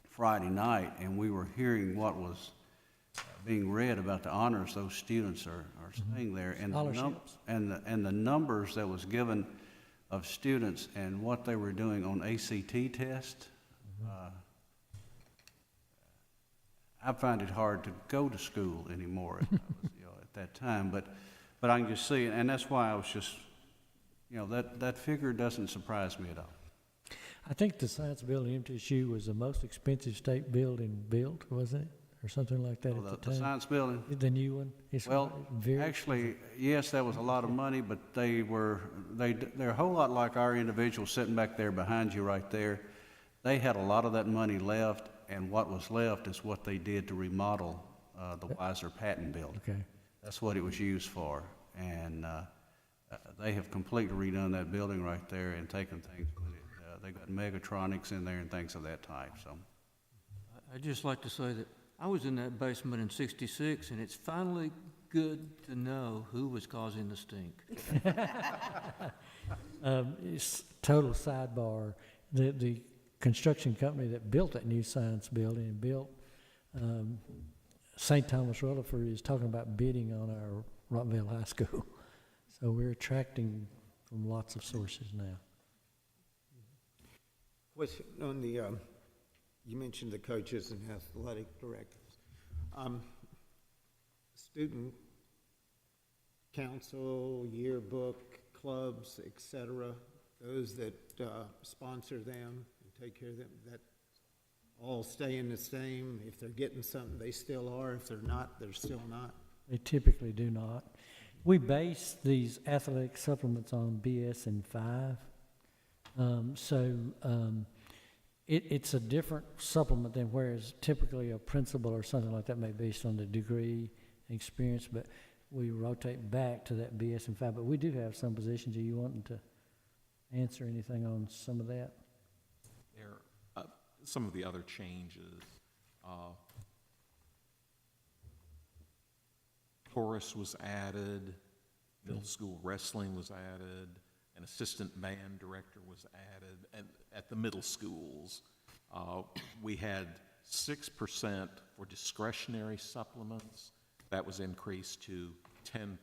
Friday night, and we were hearing what was being read about the honors those students are staying there, and Scholarships. and the numbers that was given of students and what they were doing on ACT test. I find it hard to go to school anymore at that time, but I can just see it, and that's why I was just, that figure doesn't surprise me at all. I think the science building at MTSU was the most expensive state building built, wasn't it? Or something like that at the The time. science building? The new one? It's Well, very actually, yes, that was a lot of money, but they're a whole lot like our individual sitting back there behind you right there. They had a lot of that money left, and what was left is what they did to remodel the Weiser Patton building. Okay. That's what it was used for, and they have completely redone that building right there and taken things with it. They got Megatronics in there and things of that type, so. I'd just like to say that I was in that basement in '66, and it's finally good to know who was causing the stink. It's total sidebar. The construction company that built that new science building and built St. Thomas Rutherford is talking about bidding on our Rockville High School. So we're attracting from lots of sources now. Question on the, you mentioned the coaches and athletic directors. Student council, yearbook, clubs, et cetera, those that sponsor them and take care of them, that all staying the same? If they're getting something, they still are. If they're not, they're still not. They typically do not. We base these athletic supplements on BS and 5. It's a different supplement than whereas typically a principal or something like that may be based on the degree and experience, but we rotate back to that BS and 5. But we do have some positions. Are you wanting to answer anything on some of that? Some of the other changes. Chorus was added, middle school wrestling was added, an assistant band director was added, and at the middle schools, we had 6% for discretionary supplements. That was increased to 10%.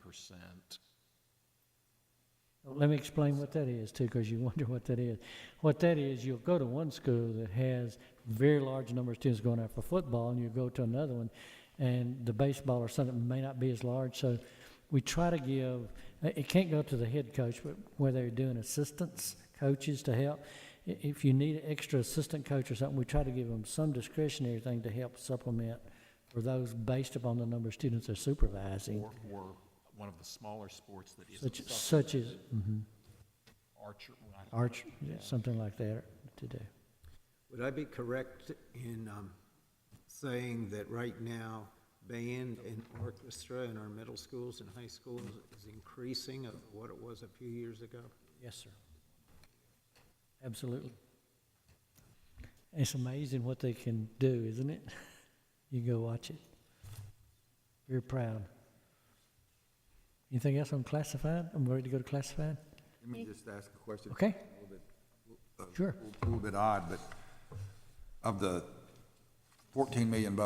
Let me explain what that is, too, because you wonder what that is. What that is, you'll go to one school that has a very large number of students going out for football, and you go to another one, and the baseball or something may not be as large. So we try to give, it can't go to the head coach, but where they're doing assistants, coaches to help. If you need an extra assistant coach or something, we try to give them some discretionary thing to help supplement for those based upon the number of students they're supervising. Or one of the smaller sports that isn't Such as, archer. yeah, something like that to do. Would I be correct in saying that right now, band and orchestra in our middle schools and high schools is increasing of what it was a few years ago? Yes, sir. Absolutely. It's amazing what they can do, isn't it? You go watch it. Very proud. Anything else on classified? I'm ready to go to classified. Let me just ask a question. Okay. A little bit, Sure. A little bit odd, but of the $14 million,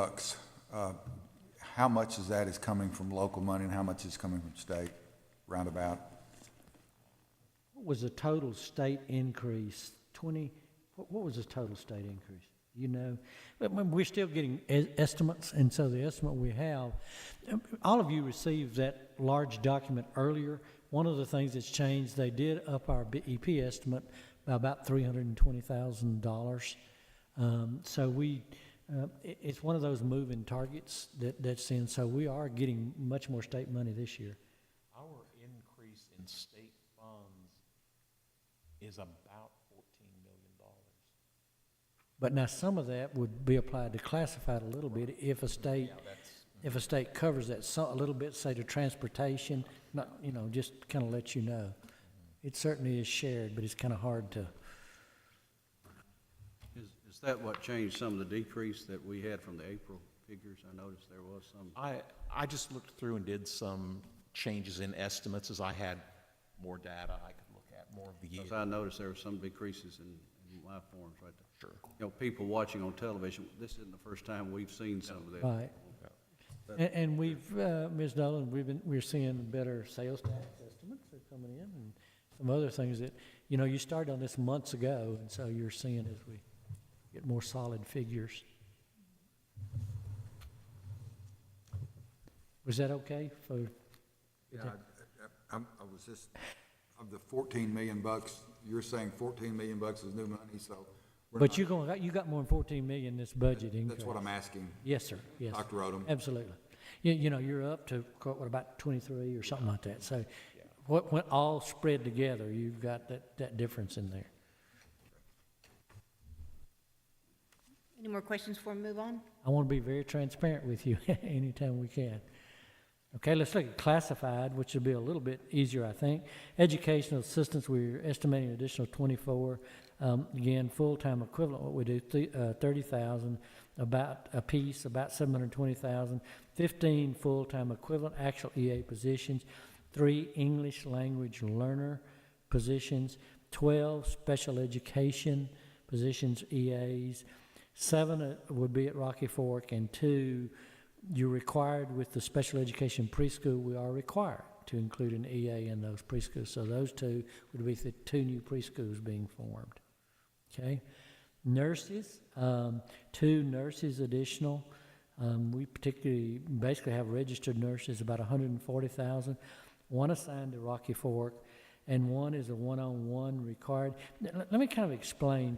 how much of that is coming from local money and how much is coming from state, roundabout? What was the total state increase? What was the total state increase? You know, but we're still getting estimates, and so the estimate we have, all of you received that large document earlier. One of the things that's changed, they did up our EP estimate by about $320,000. So we It's one of those moving targets that's in, so we are getting much more state money this year. Our increase in state funds is about $14 million. But now some of that would be applied to classified a little bit if a state, if a state covers that a little bit, say to transportation, not, just kind of let you know. It certainly is shared, but it's kind of hard to. Is that what changed some of the decrease that we had from the April figures? I noticed there was some. I just looked through and did some changes in estimates as I had more data I could look at, more of the year. Because I noticed there were some decreases in my forms right there. Sure. People watching on television, this isn't the first time we've seen some of that. Right. And we've, Ms. Dolan, we're seeing better sales tax estimates that are coming in and some other things that, you started on this months ago, and so you're seeing as we get more solid figures. Was that okay for? Yeah, I was just, of the 14 million bucks, you're saying 14 million bucks is new money, so. But you got more than 14 million in this budget increase. That's what I'm asking. Yes, sir, yes. Dr. Odom. Absolutely. You're up to, what, about 23 or something like that. So what all spread together, you've got that difference in there. Any more questions before we move on? I want to be very transparent with you anytime we can. Okay, let's look at classified, which will be a little bit easier, I think. Educational assistance, we're estimating an additional 24. Again, full-time equivalent, what we do, 30,000, about a piece, about 720,000. 15 full-time equivalent actual EA positions. 3 English language learner positions. 12 special education positions, EAs. 7 would be at Rocky Fork, and 2, you're required with the special education preschool, we are required to include an EA in those preschools. So those 2 would be the 2 new preschools being formed. Okay? Nurses, 2 nurses additional. We particularly basically have registered nurses, about 140,000. 1 assigned to Rocky Fork, and 1 is a one-on-one required. Let me kind of explain.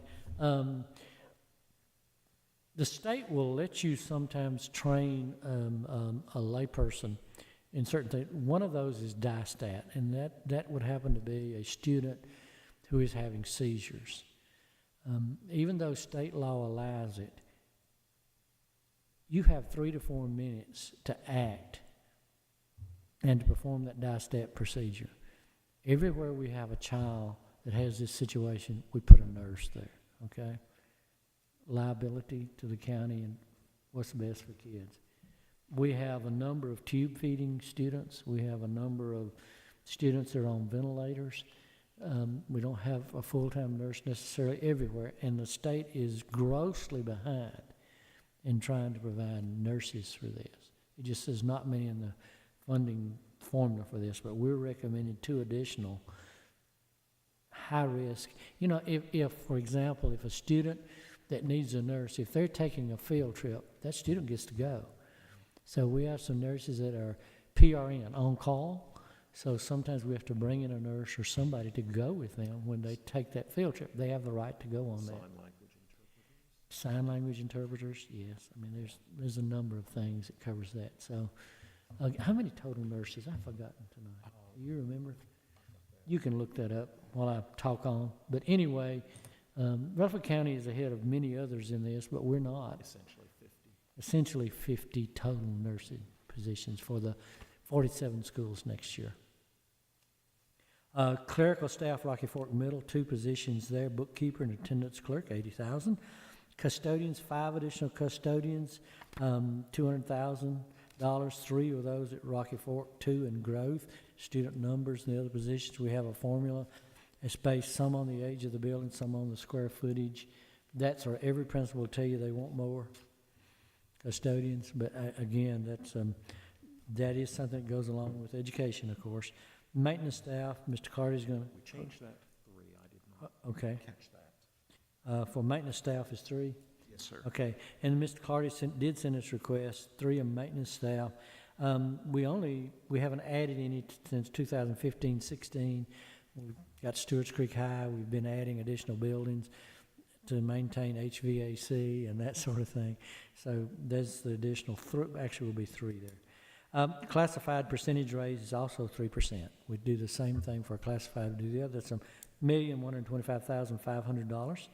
The state will let you sometimes train a layperson in certain things. One of those is DISTAT, and that would happen to be a student who is having seizures. Even though state law allows it, you have 3 to 4 minutes to act and to perform that DISTAT procedure. Everywhere we have a child that has this situation, we put a nurse there, okay? Liability to the county and what's best for kids. We have a number of tube feeding students. We have a number of students that are on ventilators. We don't have a full-time nurse necessarily everywhere, and the state is grossly behind in trying to provide nurses for this. It just says not many in the funding formula for this, but we're recommending 2 additional high risk. If for example, if a student that needs a nurse, if they're taking a field trip, that student gets to go. So we have some nurses that are PRN, on call. So sometimes we have to bring in a nurse or somebody to go with them when they take that field trip. They have the right to go on that. Sign language interpreters, yes. I mean, there's a number of things that covers that. So how many total nurses? I've forgotten tonight. Do you remember? You can look that up while I talk on. But anyway, Rutherford County is ahead of many others in this, but we're not. Essentially 50 total nursing positions for the 47 schools next year. Clerical staff, Rocky Fork Middle, 2 positions there, bookkeeper and attendance clerk, 80,000. Custodians, 5 additional custodians, $200,000. 3 of those at Rocky Fork, 2 in growth. Student numbers and the other positions, we have a formula. It's based some on the age of the building, some on the square footage. That's where every principal will tell you they want more custodians, but again, that is something that goes along with education, of course. Maintenance staff, Mr. Carty's going to. We changed that to 3. I did not okay. catch that. For maintenance staff is 3? Yes, sir. Okay, and Mr. Carty did send us requests, 3 of maintenance staff. We haven't added any since 2015-16. We've got Stewart's Creek High. We've been adding additional buildings. to maintain HVAC and that sort of thing. So there's the additional, actually will be 3 there. Classified percentage raise is also 3%. We do the same thing for classified to do the other. That's $1,125,500.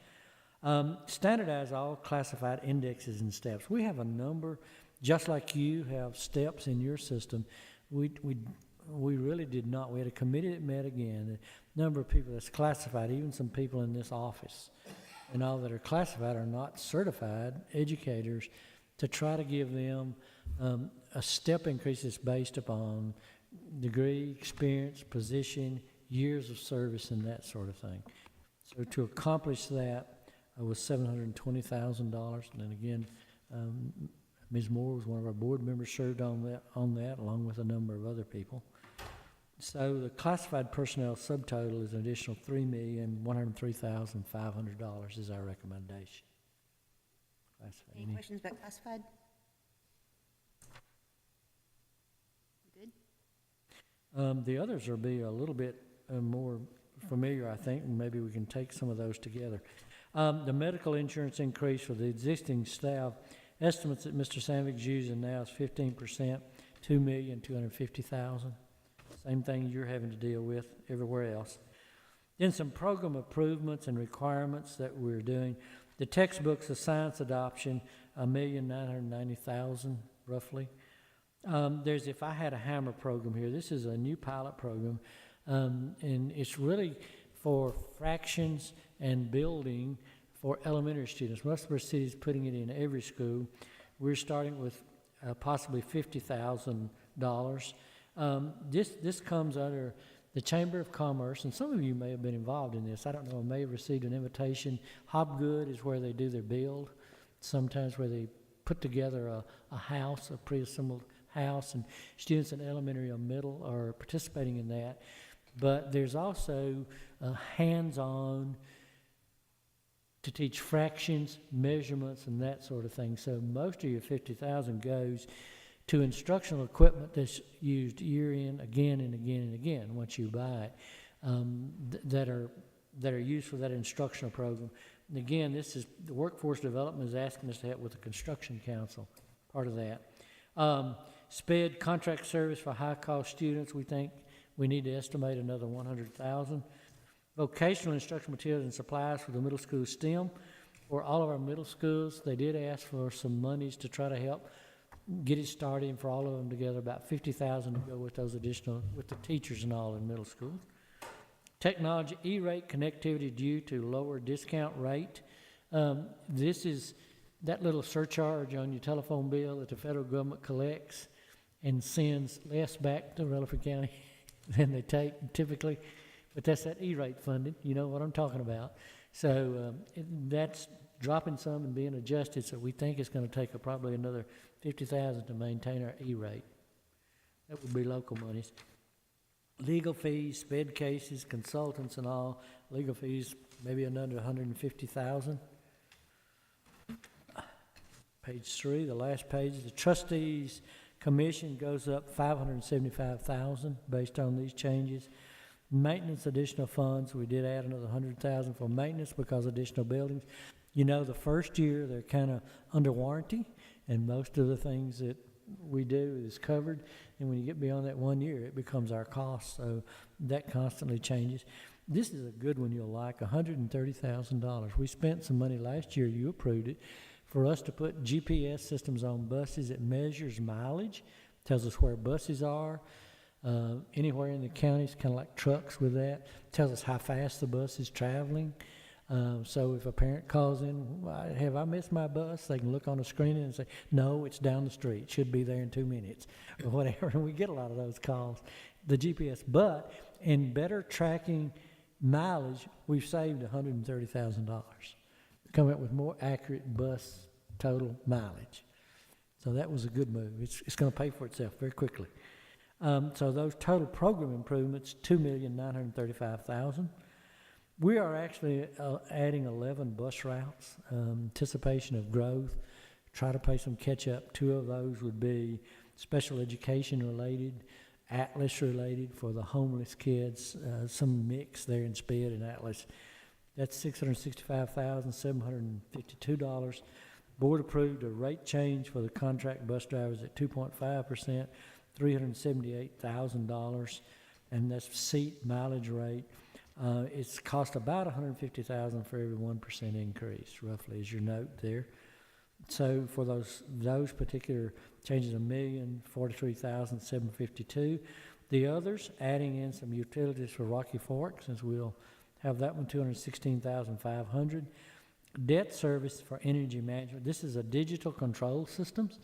Standardize all classified indexes and steps. We have a number, just like you have steps in your system. We really did not. We had a committee that met again. The number of people that's classified, even some people in this office, and all that are classified are not certified educators, to try to give them a step increase that's based upon degree, experience, position, years of service, and that sort of thing. So to accomplish that was $720,000. And then again, Ms. Moore was one of our board members, served on that along with a number of other people. So the classified personnel subtotal is an additional $3,103,500 is our recommendation. Classified. Any questions about classified? Good? The others will be a little bit more familiar, I think, and maybe we can take some of those together. The medical insurance increase for the existing staff, estimates that Mr. Sandvik's using now is 15%, $2,250,000. Same thing you're having to deal with everywhere else. Then some program improvements and requirements that we're doing. The textbooks of science adoption, $1,990,000 roughly. There's If I Had a Hammer program here. This is a new pilot program, and it's really for fractions and building for elementary students. Most of our cities putting it in every school. We're starting with possibly $50,000. This comes under the Chamber of Commerce, and some of you may have been involved in this. I don't know, I may have received an invitation. Hobgood is where they do their build, sometimes where they put together a house, a pre-assembled house, and students in elementary or middle are participating in that. But there's also hands-on to teach fractions, measurements, and that sort of thing. So most of your $50,000 goes to instructional equipment that's used year in, again and again and again once you buy it, that are used for that instructional program. And again, this is the workforce development is asking us to help with the construction council, part of that. SPED, contract service for high-cost students, we think we need to estimate another $100,000. Vocational instructional materials and supplies for the middle school STEM. For all of our middle schools, they did ask for some monies to try to help get it started, and for all of them together, about $50,000 to go with those additional, with the teachers and all in middle school. Technology E-rate connectivity due to lower discount rate. This is that little surcharge on your telephone bill that the federal government collects and sends less back to Rutherford County than they take typically. But that's that E-rate funding, you know what I'm talking about. So that's dropping some and being adjusted, so we think it's going to take probably another $50,000 to maintain our E-rate. That would be local monies. Legal fees, SPED cases, consultants and all, legal fees, maybe another $150,000. Page 3, the last page, the trustees commission goes up $575,000 based on these changes. Maintenance additional funds, we did add another $100,000 for maintenance because additional buildings. You know, the first year they're kind of under warranty, and most of the things that we do is covered. And when you get beyond that 1 year, it becomes our cost. So that constantly changes. This is a good one you'll like, $130,000. We spent some money last year, you approved it, for us to put GPS systems on buses that measures mileage, tells us where buses are, anywhere in the counties, kind of like trucks with that, tells us how fast the bus is traveling. So if a parent calls in, have I missed my bus? They can look on the screen and say, no, it's down the street, should be there in 2 minutes, or whatever. And we get a lot of those calls, the GPS. But in better tracking mileage, we've saved $130,000. Come up with more accurate bus total mileage. So that was a good move. It's going to pay for itself very quickly. So those total program improvements, $2,935,000. We are actually adding 11 bus routes, anticipation of growth, try to pay some catch up. 2 of those would be special education related, Atlas related for the homeless kids, some mix there in SPED and Atlas. That's $665,752. Board approved a rate change for the contract bus drivers at 2.5%, $378,000, and that's seat mileage rate. It's cost about $150,000 for every 1% increase, roughly, is your note there. So for those particular changes, $1,043,752. The others, adding in some utilities for Rocky Fork, since we'll have that one, $216,500. Debt service for energy management. This is a digital control systems,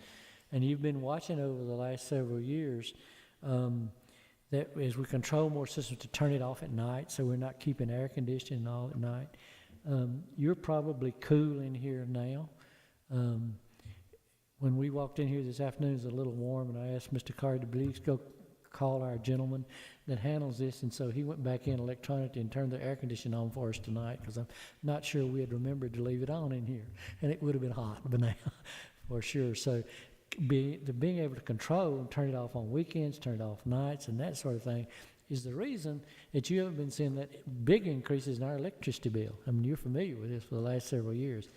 and you've been watching over the last several years that as we control more systems to turn it off at night, so we're not keeping air conditioning all at night. You're probably cool in here now. When we walked in here this afternoon, it was a little warm, and I asked Mr. Carter to please go call our gentleman that handles this, and so he went back in electronically and turned the air conditioning on for us tonight, because I'm not sure we had remembered to leave it on in here, and it would have been hot by now, for sure. So being able to control and turn it off on weekends, turn it off nights, and that sort of thing is the reason that you haven't been seeing that big increases in our electricity bill. I mean, you're familiar with this for the last several years.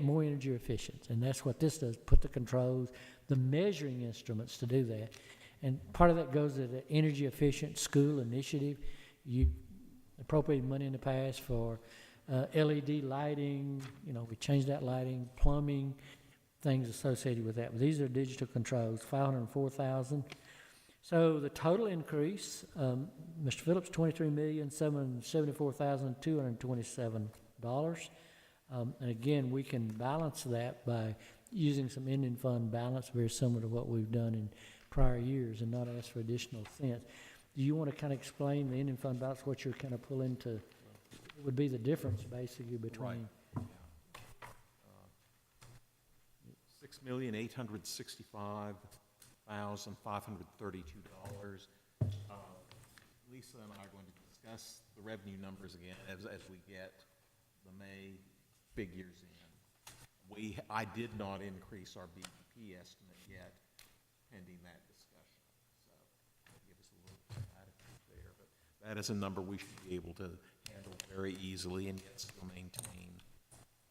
More energy efficient, and that's what this does, put the controls, the measuring instruments to do that. And part of that goes to the energy efficient school initiative. You appropriated money in the past for LED lighting, we changed that lighting, plumbing, things associated with that. But these are digital controls, $504,000. So the total increase, Mr. Phillips, $23,774,227. And again, we can balance that by using some ending fund balance, very similar to what we've done in prior years, and not ask for additional cents. Do you want to kind of explain the ending fund balance, what you're kind of pulling to, it would be the difference basically between? $6,865,532. Lisa and I are going to discuss the revenue numbers again as we get the May figures in. I did not increase our BDP estimate yet, pending that discussion. So that'll give us a little latitude there. But that is a number we should be able to handle very easily and yet still maintain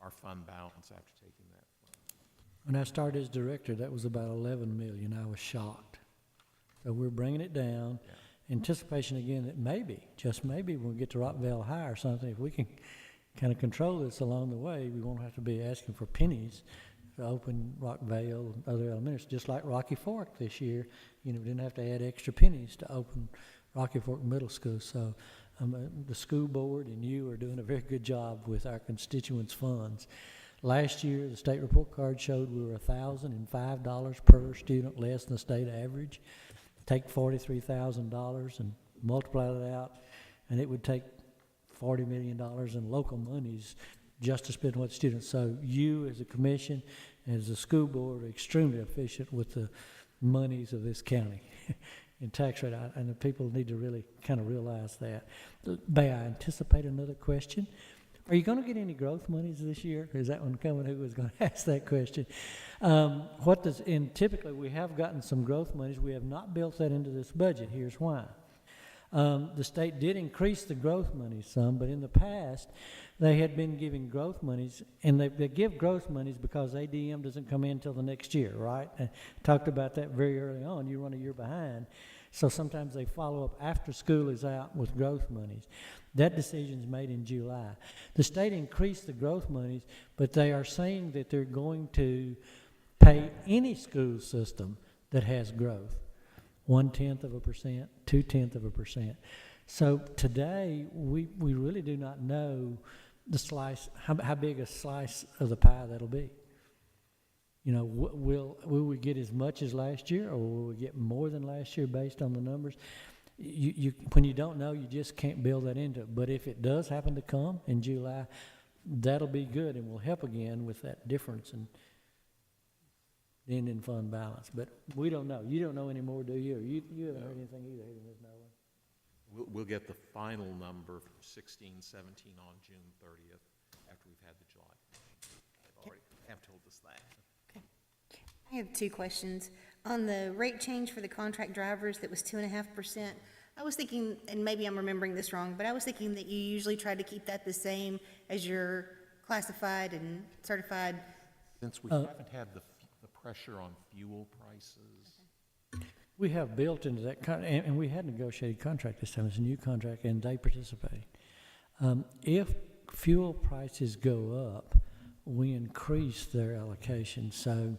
our fund balance after taking that fund. When I started as director, that was about 11 million. I was shocked. So we're bringing it down. Yeah. Anticipation again that maybe, just maybe, when we get to Rockvale High or something, if we can kind of control this along the way, we won't have to be asking for pennies to open Rockvale and other elementaries, just like Rocky Fork this year. We didn't have to add extra pennies to open Rocky Fork Middle School. So the school board and you are doing a very good job with our constituents' funds. Last year, the state report card showed we were $1,005 per student less than the state average. Take $43,000 and multiply that out, and it would take $40 million in local monies just to spend with students. So you as a commission, as a school board, are extremely efficient with the monies of this county in tax rate, and the people need to really kind of realize that. May I anticipate another question? Are you going to get any growth monies this year? Is that one coming? Who was going to ask that question? Typically we have gotten some growth monies. We have not built that into this budget. Here's why. The state did increase the growth money some, but in the past, they had been giving growth monies, and they give growth monies because ADM doesn't come in until the next year, right? I talked about that very early on. You run a year behind. So sometimes they follow up after school is out with growth monies. That decision is made in July. The state increased the growth monies, but they are saying that they're going to pay any school system that has growth 0.1%, 0.2%. So today, we really do not know the slice, how big a slice of the pie that'll be. Will we get as much as last year, or will we get more than last year based on the numbers? When you don't know, you just can't build that into it. But if it does happen to come in July, that'll be good and will help again with that difference in the ending fund balance. But we don't know. You don't know anymore, do you? Or you haven't heard anything either, Ms. Nolan? We'll get the final number for 16-17 on June 30th after we've had the July. They've already have told us that. Okay. I have two questions. On the rate change for the contract drivers that was 2.5%, I was thinking, and maybe I'm remembering this wrong, but I was thinking that you usually try to keep that the same as your classified and certified. Since we haven't had the pressure on fuel prices, We have built into that, and we had negotiated contract this time, it's a new contract, and they participate. If fuel prices go up, we increase their allocation, so,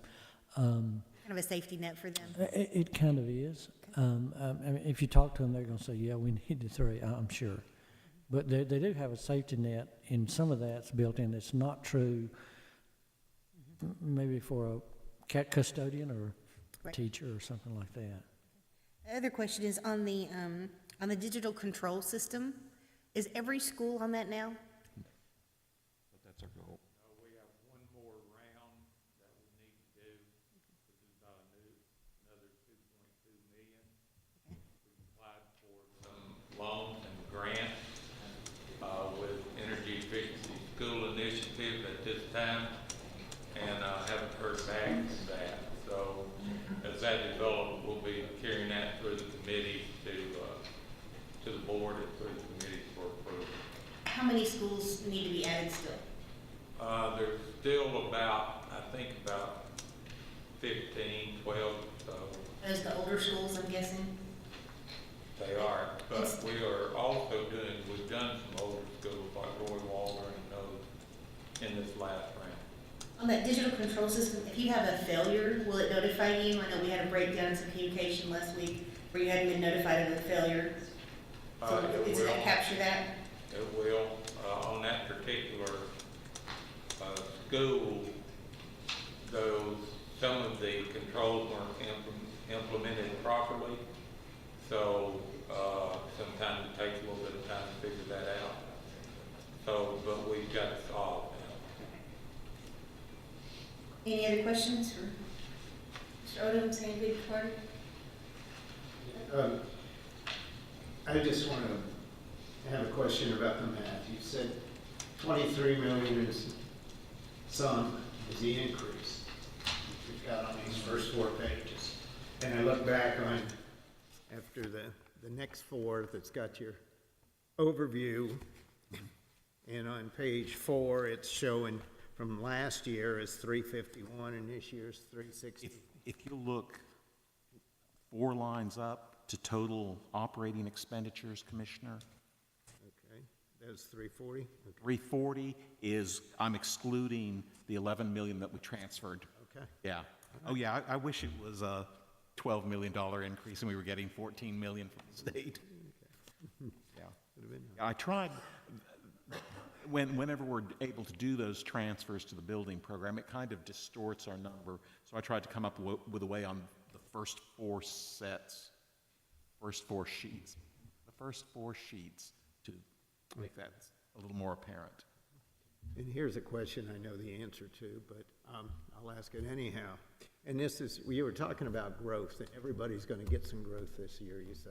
Kind of a safety net for them. it kind of is. I mean, if you talk to them, they're gonna say, yeah, we need the three, I'm sure. But they do have a safety net, and some of that's built in, it's not true, maybe for a custodian or Right. teacher or something like that. The other question is on the digital control system. Is every school on that now? but that's our goal. We have one more round that we need to do, which is about another 2.2 million. We applied for some loans and grants, with Energy Efficiency School Initiative at this time, and haven't heard back from that. So as that develops, we'll be carrying that through the committee to the board and through the committee for approval. How many schools need to be added still? There's still about, I think about 15, 12, so Those the older schools, I'm guessing? they are. But we are also we've done some older schools like Roy Walter and those in this last round. On that digital control system, if you have a failure, will it notify you? I know we had a breakdown in some communication last week where you hadn't been notified of a failure. So It does that will. capture that? It will, on that particular school, some of the controls weren't implemented properly, so sometimes it takes a little bit of time to figure that out. So, but we've got it solved now. Any other questions for Mr. Odom, Sandy Party? I just want to have a question about the math. You said 23 million is the increase you've got on these first 4 pages. And I look back on, after the next 4 that's got your overview, and on page 4, it's showing from last year is 351 and this year's 360. If you look 4 lines up to total operating expenditures, Commissioner, Okay, that's 340? Okay. 340 is, I'm excluding the 11 million that we transferred. Okay. Yeah. Oh, yeah, I wish it was a $12 million increase and we were getting 14 million from the state. Yeah. Would've been- I tried, whenever we're able to do those transfers to the building program, it kind of distorts our number. So I tried to come up with a way on the first 4 sets, first 4 sheets, the first 4 sheets to make that a little more apparent. And here's a question I know the answer to, but I'll ask it anyhow. And this is, you were talking about growth, and everybody's going to get some growth this year, you say.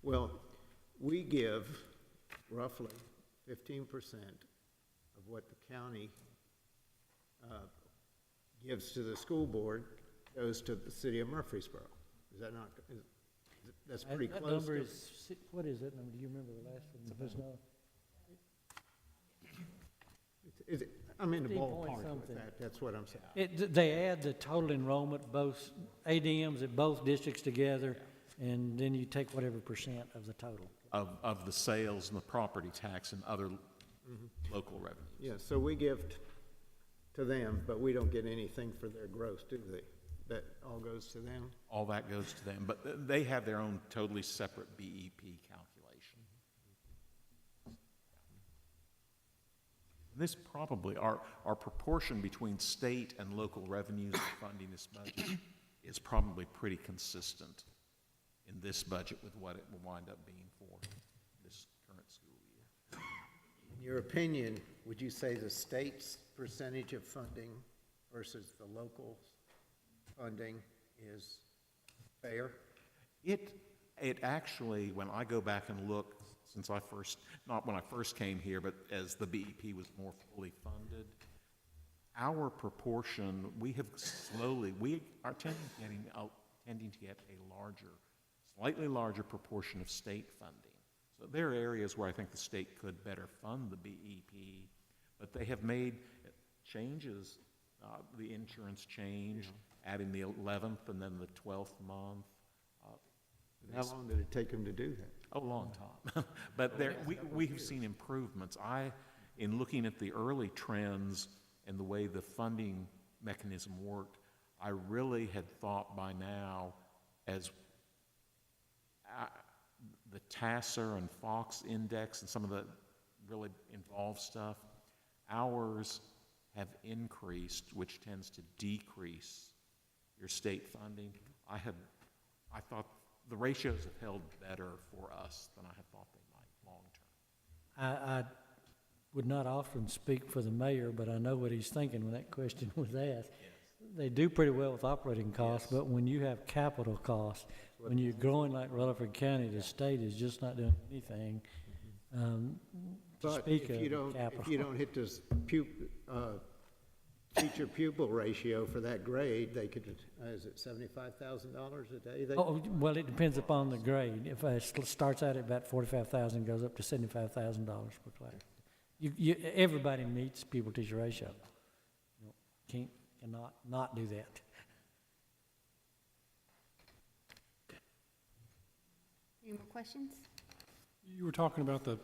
Well, we give roughly 15% of what the county gives to the school board goes to the city of Murfreesboro. Is that not, that's pretty That close number to. is, what is that number? Do you remember the last one? There's no, Is it, I'm in the 15 point ballpark with something. that, that's what I'm saying. they add the total enrollment, both ADMs at both districts together, and then you take whatever percent of the total. Of the sales and the property tax and other local revenues. Yeah, so we give to them, but we don't get anything for their growth, do they? That all goes to them? All that goes to them, but they have their own totally separate BEP calculation. This probably, our proportion between state and local revenues funding this budget is probably pretty consistent in this budget with what it will wind up being for this current school year. In your opinion, would you say the state's percentage of funding versus the local funding is fair? It actually, when I go back and look, since I first, not when I first came here, but as the BEP was more fully funded, our proportion, we have slowly, we are tending to get a larger slightly larger proportion of state funding. So there are areas where I think the state could better fund the BEP, but they have made changes, the insurance change, adding the 11th and then the 12th month. How long did it take them to do that? A long time. But we have seen improvements. In looking at the early trends and the way the funding mechanism worked, I really had thought by now, as the TASER and Fox Index and some of the really involved stuff, ours have increased, which tends to decrease your state funding. I thought the ratios have held better for us than I had thought they might long term. I would not often speak for the mayor, but I know what he's thinking when that question was asked. Yes. They do pretty well with operating costs, but when you have capital costs, when you're growing like Rutherford County, the state is just not doing anything to But speak if you of capital. if you don't hit this teacher pupil ratio for that grade, they could, is it $75,000 a day? Oh, well, it depends upon the grade. If it starts out at about 45,000, goes up to $75,000 per class. Everybody meets pupil-teacher ratio. Cannot not do that. Any more questions? You were talking about the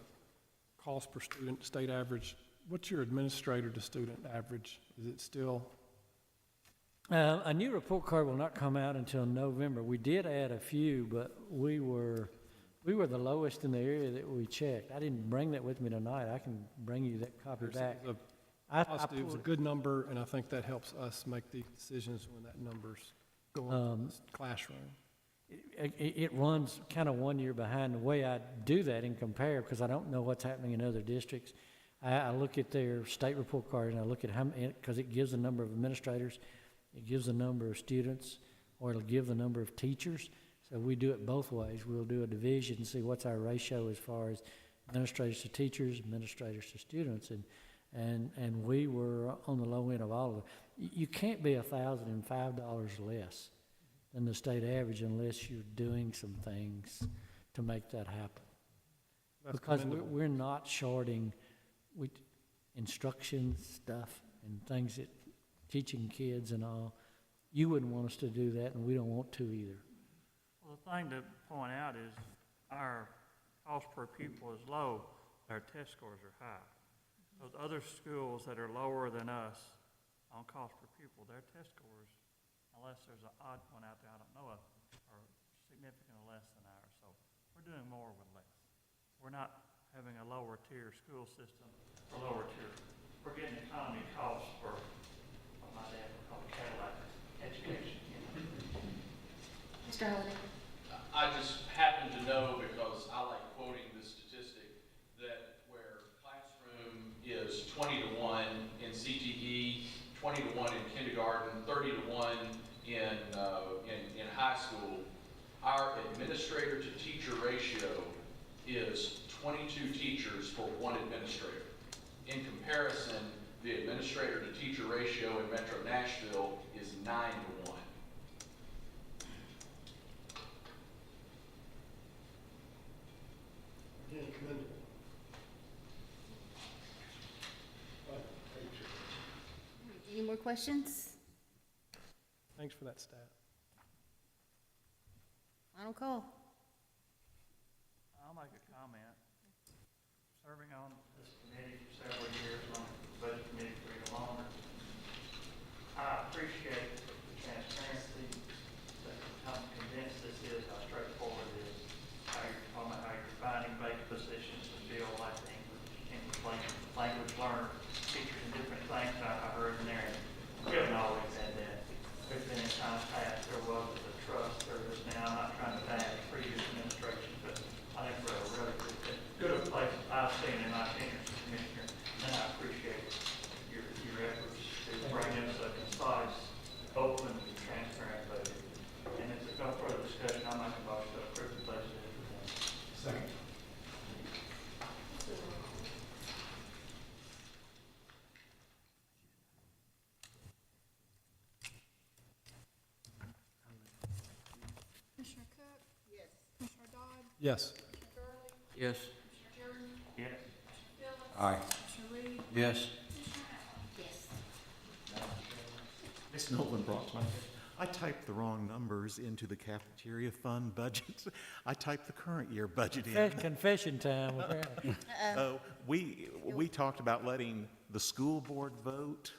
cost per student, state average. What's your administrator to student average? Is it still? A new report card will not come out until November. We did add a few, but we were the lowest in the area that we checked. I didn't bring that with me tonight. I can bring you that copy back. It was a good number, and I think that helps us make the decisions when that number's going to the classroom. It runs kind of 1 year behind. The way I do that and compare, because I don't know what's happening in other districts, I look at their state report card and I look at how many, because it gives the number of administrators, it gives the number of students, or it'll give the number of teachers. So we do it both ways. We'll do a division and see what's our ratio as far as administrators to teachers, administrators to students, and we were on the low end of all of it. You can't be $1,005 less than the state average unless you're doing some things to make that happen. Because we're not shorting instruction stuff and things that teaching kids and all. You wouldn't want us to do that, and we don't want to either. Well, the thing to point out is our cost per pupil is low, our test scores are high. Those other schools that are lower than us on cost per pupil, their test scores, unless there's an odd one out there I don't know of, are significantly less than ours. So we're doing more with less. We're not having a lower tier school system, or lower tier. We're getting economy costs for what my dad would call Cadillac education. Mr. Holliday? I just happen to know, because I like quoting this statistic, that where classroom is 20 to 1 in CTE, 20 to 1 in kindergarten, 30 to 1 in high school, our administrator to teacher ratio is 22 teachers for one administrator. In comparison, the administrator to teacher ratio in Metro Nashville is 9 to 1. Any more questions? Thanks for that stat. Final call. I'll make a comment. Serving on this committee for several years, on the budget committee for even longer, I appreciate the transparency, how condensed this is, how straightforward it is, how you're talking about how you're finding vacant positions to fill like the language learner, teachers and different things I heard in there. We haven't always had that. There's been in times past, there was the trust, there is now. I'm not trying to bash previous administration, but I think we're a really good place I've seen in my tenure as commissioner, and I appreciate your efforts to bring us a concise Yes. Yes. Yes. Aye. Yes. Ms. Nolan brought to my head, I typed the wrong numbers into the cafeteria fund budget. I typed the current year budget in. Confession time. We talked about letting the school board vote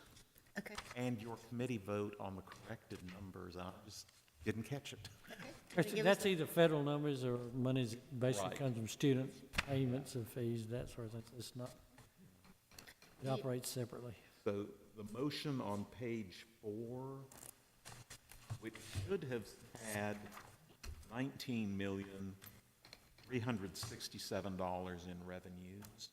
Okay. and your committee vote on the corrected numbers. I just didn't catch it. That's either federal numbers or monies that basically Right. comes from student payments of fees, that sort of thing. It's not, it operates separately. So the motion on page 4, which should have had $19,367 in revenues.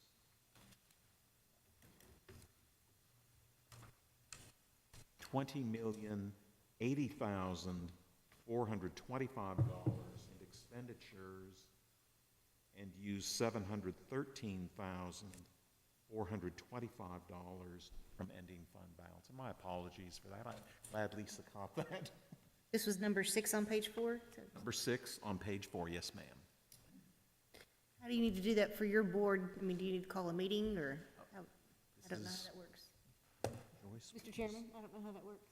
$20,080,425 in expenditures, and use $713,425 from ending fund balance. And my apologies for that. I'm glad Lisa caught that. This was number 6 on page 4. So Number 6 on page 4, yes, ma'am. how do you need to do that for your board? I mean, do you need to call a meeting, or how, I don't know how that works. Joyce? Mr. Chairman, I don't know how that works.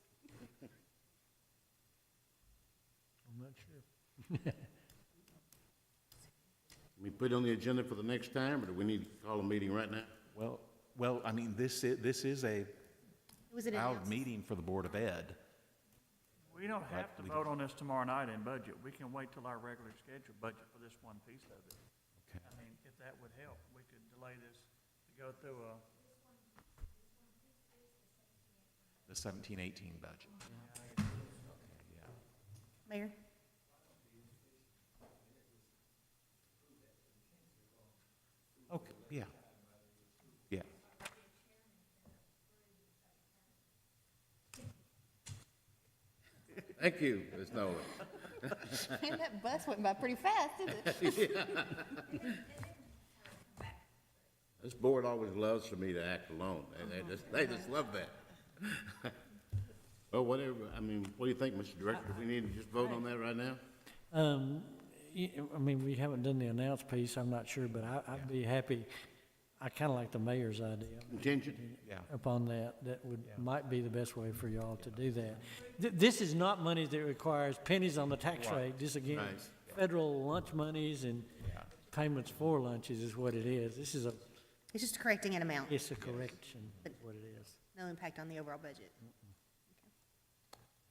I'm not sure. We put it on the agenda for the next time, or do we need to call a meeting right now? Well, I mean, this is a Was it valid announced? meeting for the Board of Ed. We don't have to we vote on this tomorrow night in budget. We can wait till our regular scheduled budget for this one piece of it. Okay. I mean, if that would help, we could delay this to go through a, The 17-18 budget. Yeah. Mayor? Okay, yeah. Yeah. Thank you, Ms. Nolan. Man, that bus went by pretty fast, didn't it? This board always loves for me to act alone. They just love that. Well, whatever, I mean, what do you think, Mr. Director? Do we need to just vote on that right now? I mean, we haven't done the announce piece, I'm not sure, but I'd be happy, I kind of like the mayor's idea. Contingent? Yeah. Upon that, might be the best way for y'all to do that. This is not money that requires pennies on the tax rate, this again, Right. federal lunch monies and payments for lunches is what it is. This is It's just correcting an amount, it's a correction, is what it is. no impact on the overall budget.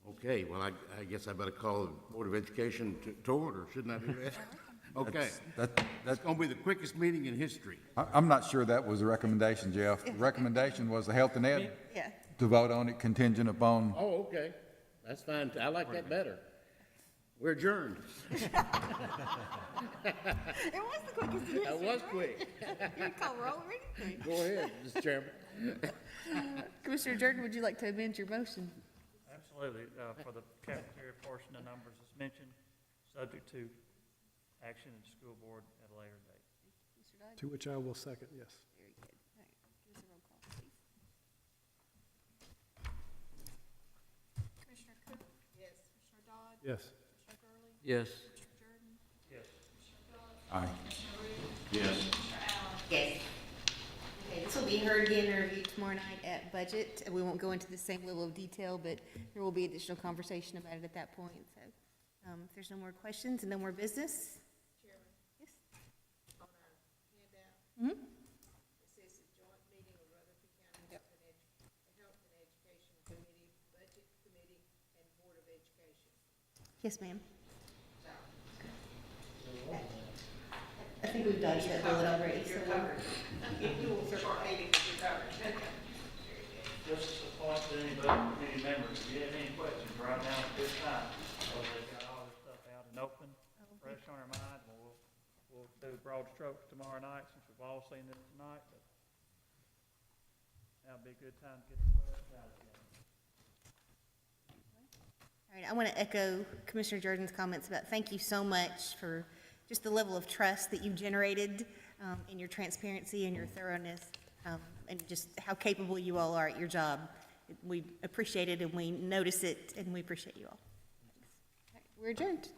Okay, well, I guess I better call the Board of Education to order, shouldn't I do that? Okay. That's gonna be the quickest meeting in history. I'm not sure that was the recommendation, Jeff. The recommendation was the Health and Ed Yeah. to vote on it contingent upon, Oh, okay, that's fine, I like that better. We're adjourned. It was the quickest in That was quick. You call roll or anything. Go ahead, Mr. Chairman. Commissioner Jordan, would you like to amend your motion? absolutely, for the cafeteria portion, the numbers as mentioned, subject to action in the school board at a later date. Mr. Dodd? To which I will second, yes. Very good. All right, give us a roll call, please. Commissioner Cook? Yes. Commissioner Dodd? Yes. Commissioner Gurley? Yes. Commissioner Jordan? Yes. Commissioner Phillips? aye. Commissioner Reed? Yes. Commissioner Allen? Yes. Okay, this will be heard again and reviewed tomorrow night at budget. We won't go into the same level of detail, but there will be additional conversation about it at that point, so. If there's no more questions and no more business? Chairman, Yes? on our handout, Mm-hmm. it says a joint meeting of Rutherford County Health and Education Committee, Budget Committee, and Board of Education. Yes, ma'am. I think we've dodged that bullet already, so we're. Short meeting, you're covered. Just a point to any budget committee members, if you have any questions right now at this time, so they've got all this stuff out and open, fresh on our mind, we'll do broad strokes tomorrow night, since we've all seen this tonight, but that'd be a good time to get the questions out again. All right, I want to echo Commissioner Jordan's comments about thank you so much for just the level of trust that you've generated in your transparency and your thoroughness, and just how capable you all are at your job. We appreciate it, and we notice it, and we appreciate you all. Thanks. All right, we're adjourned.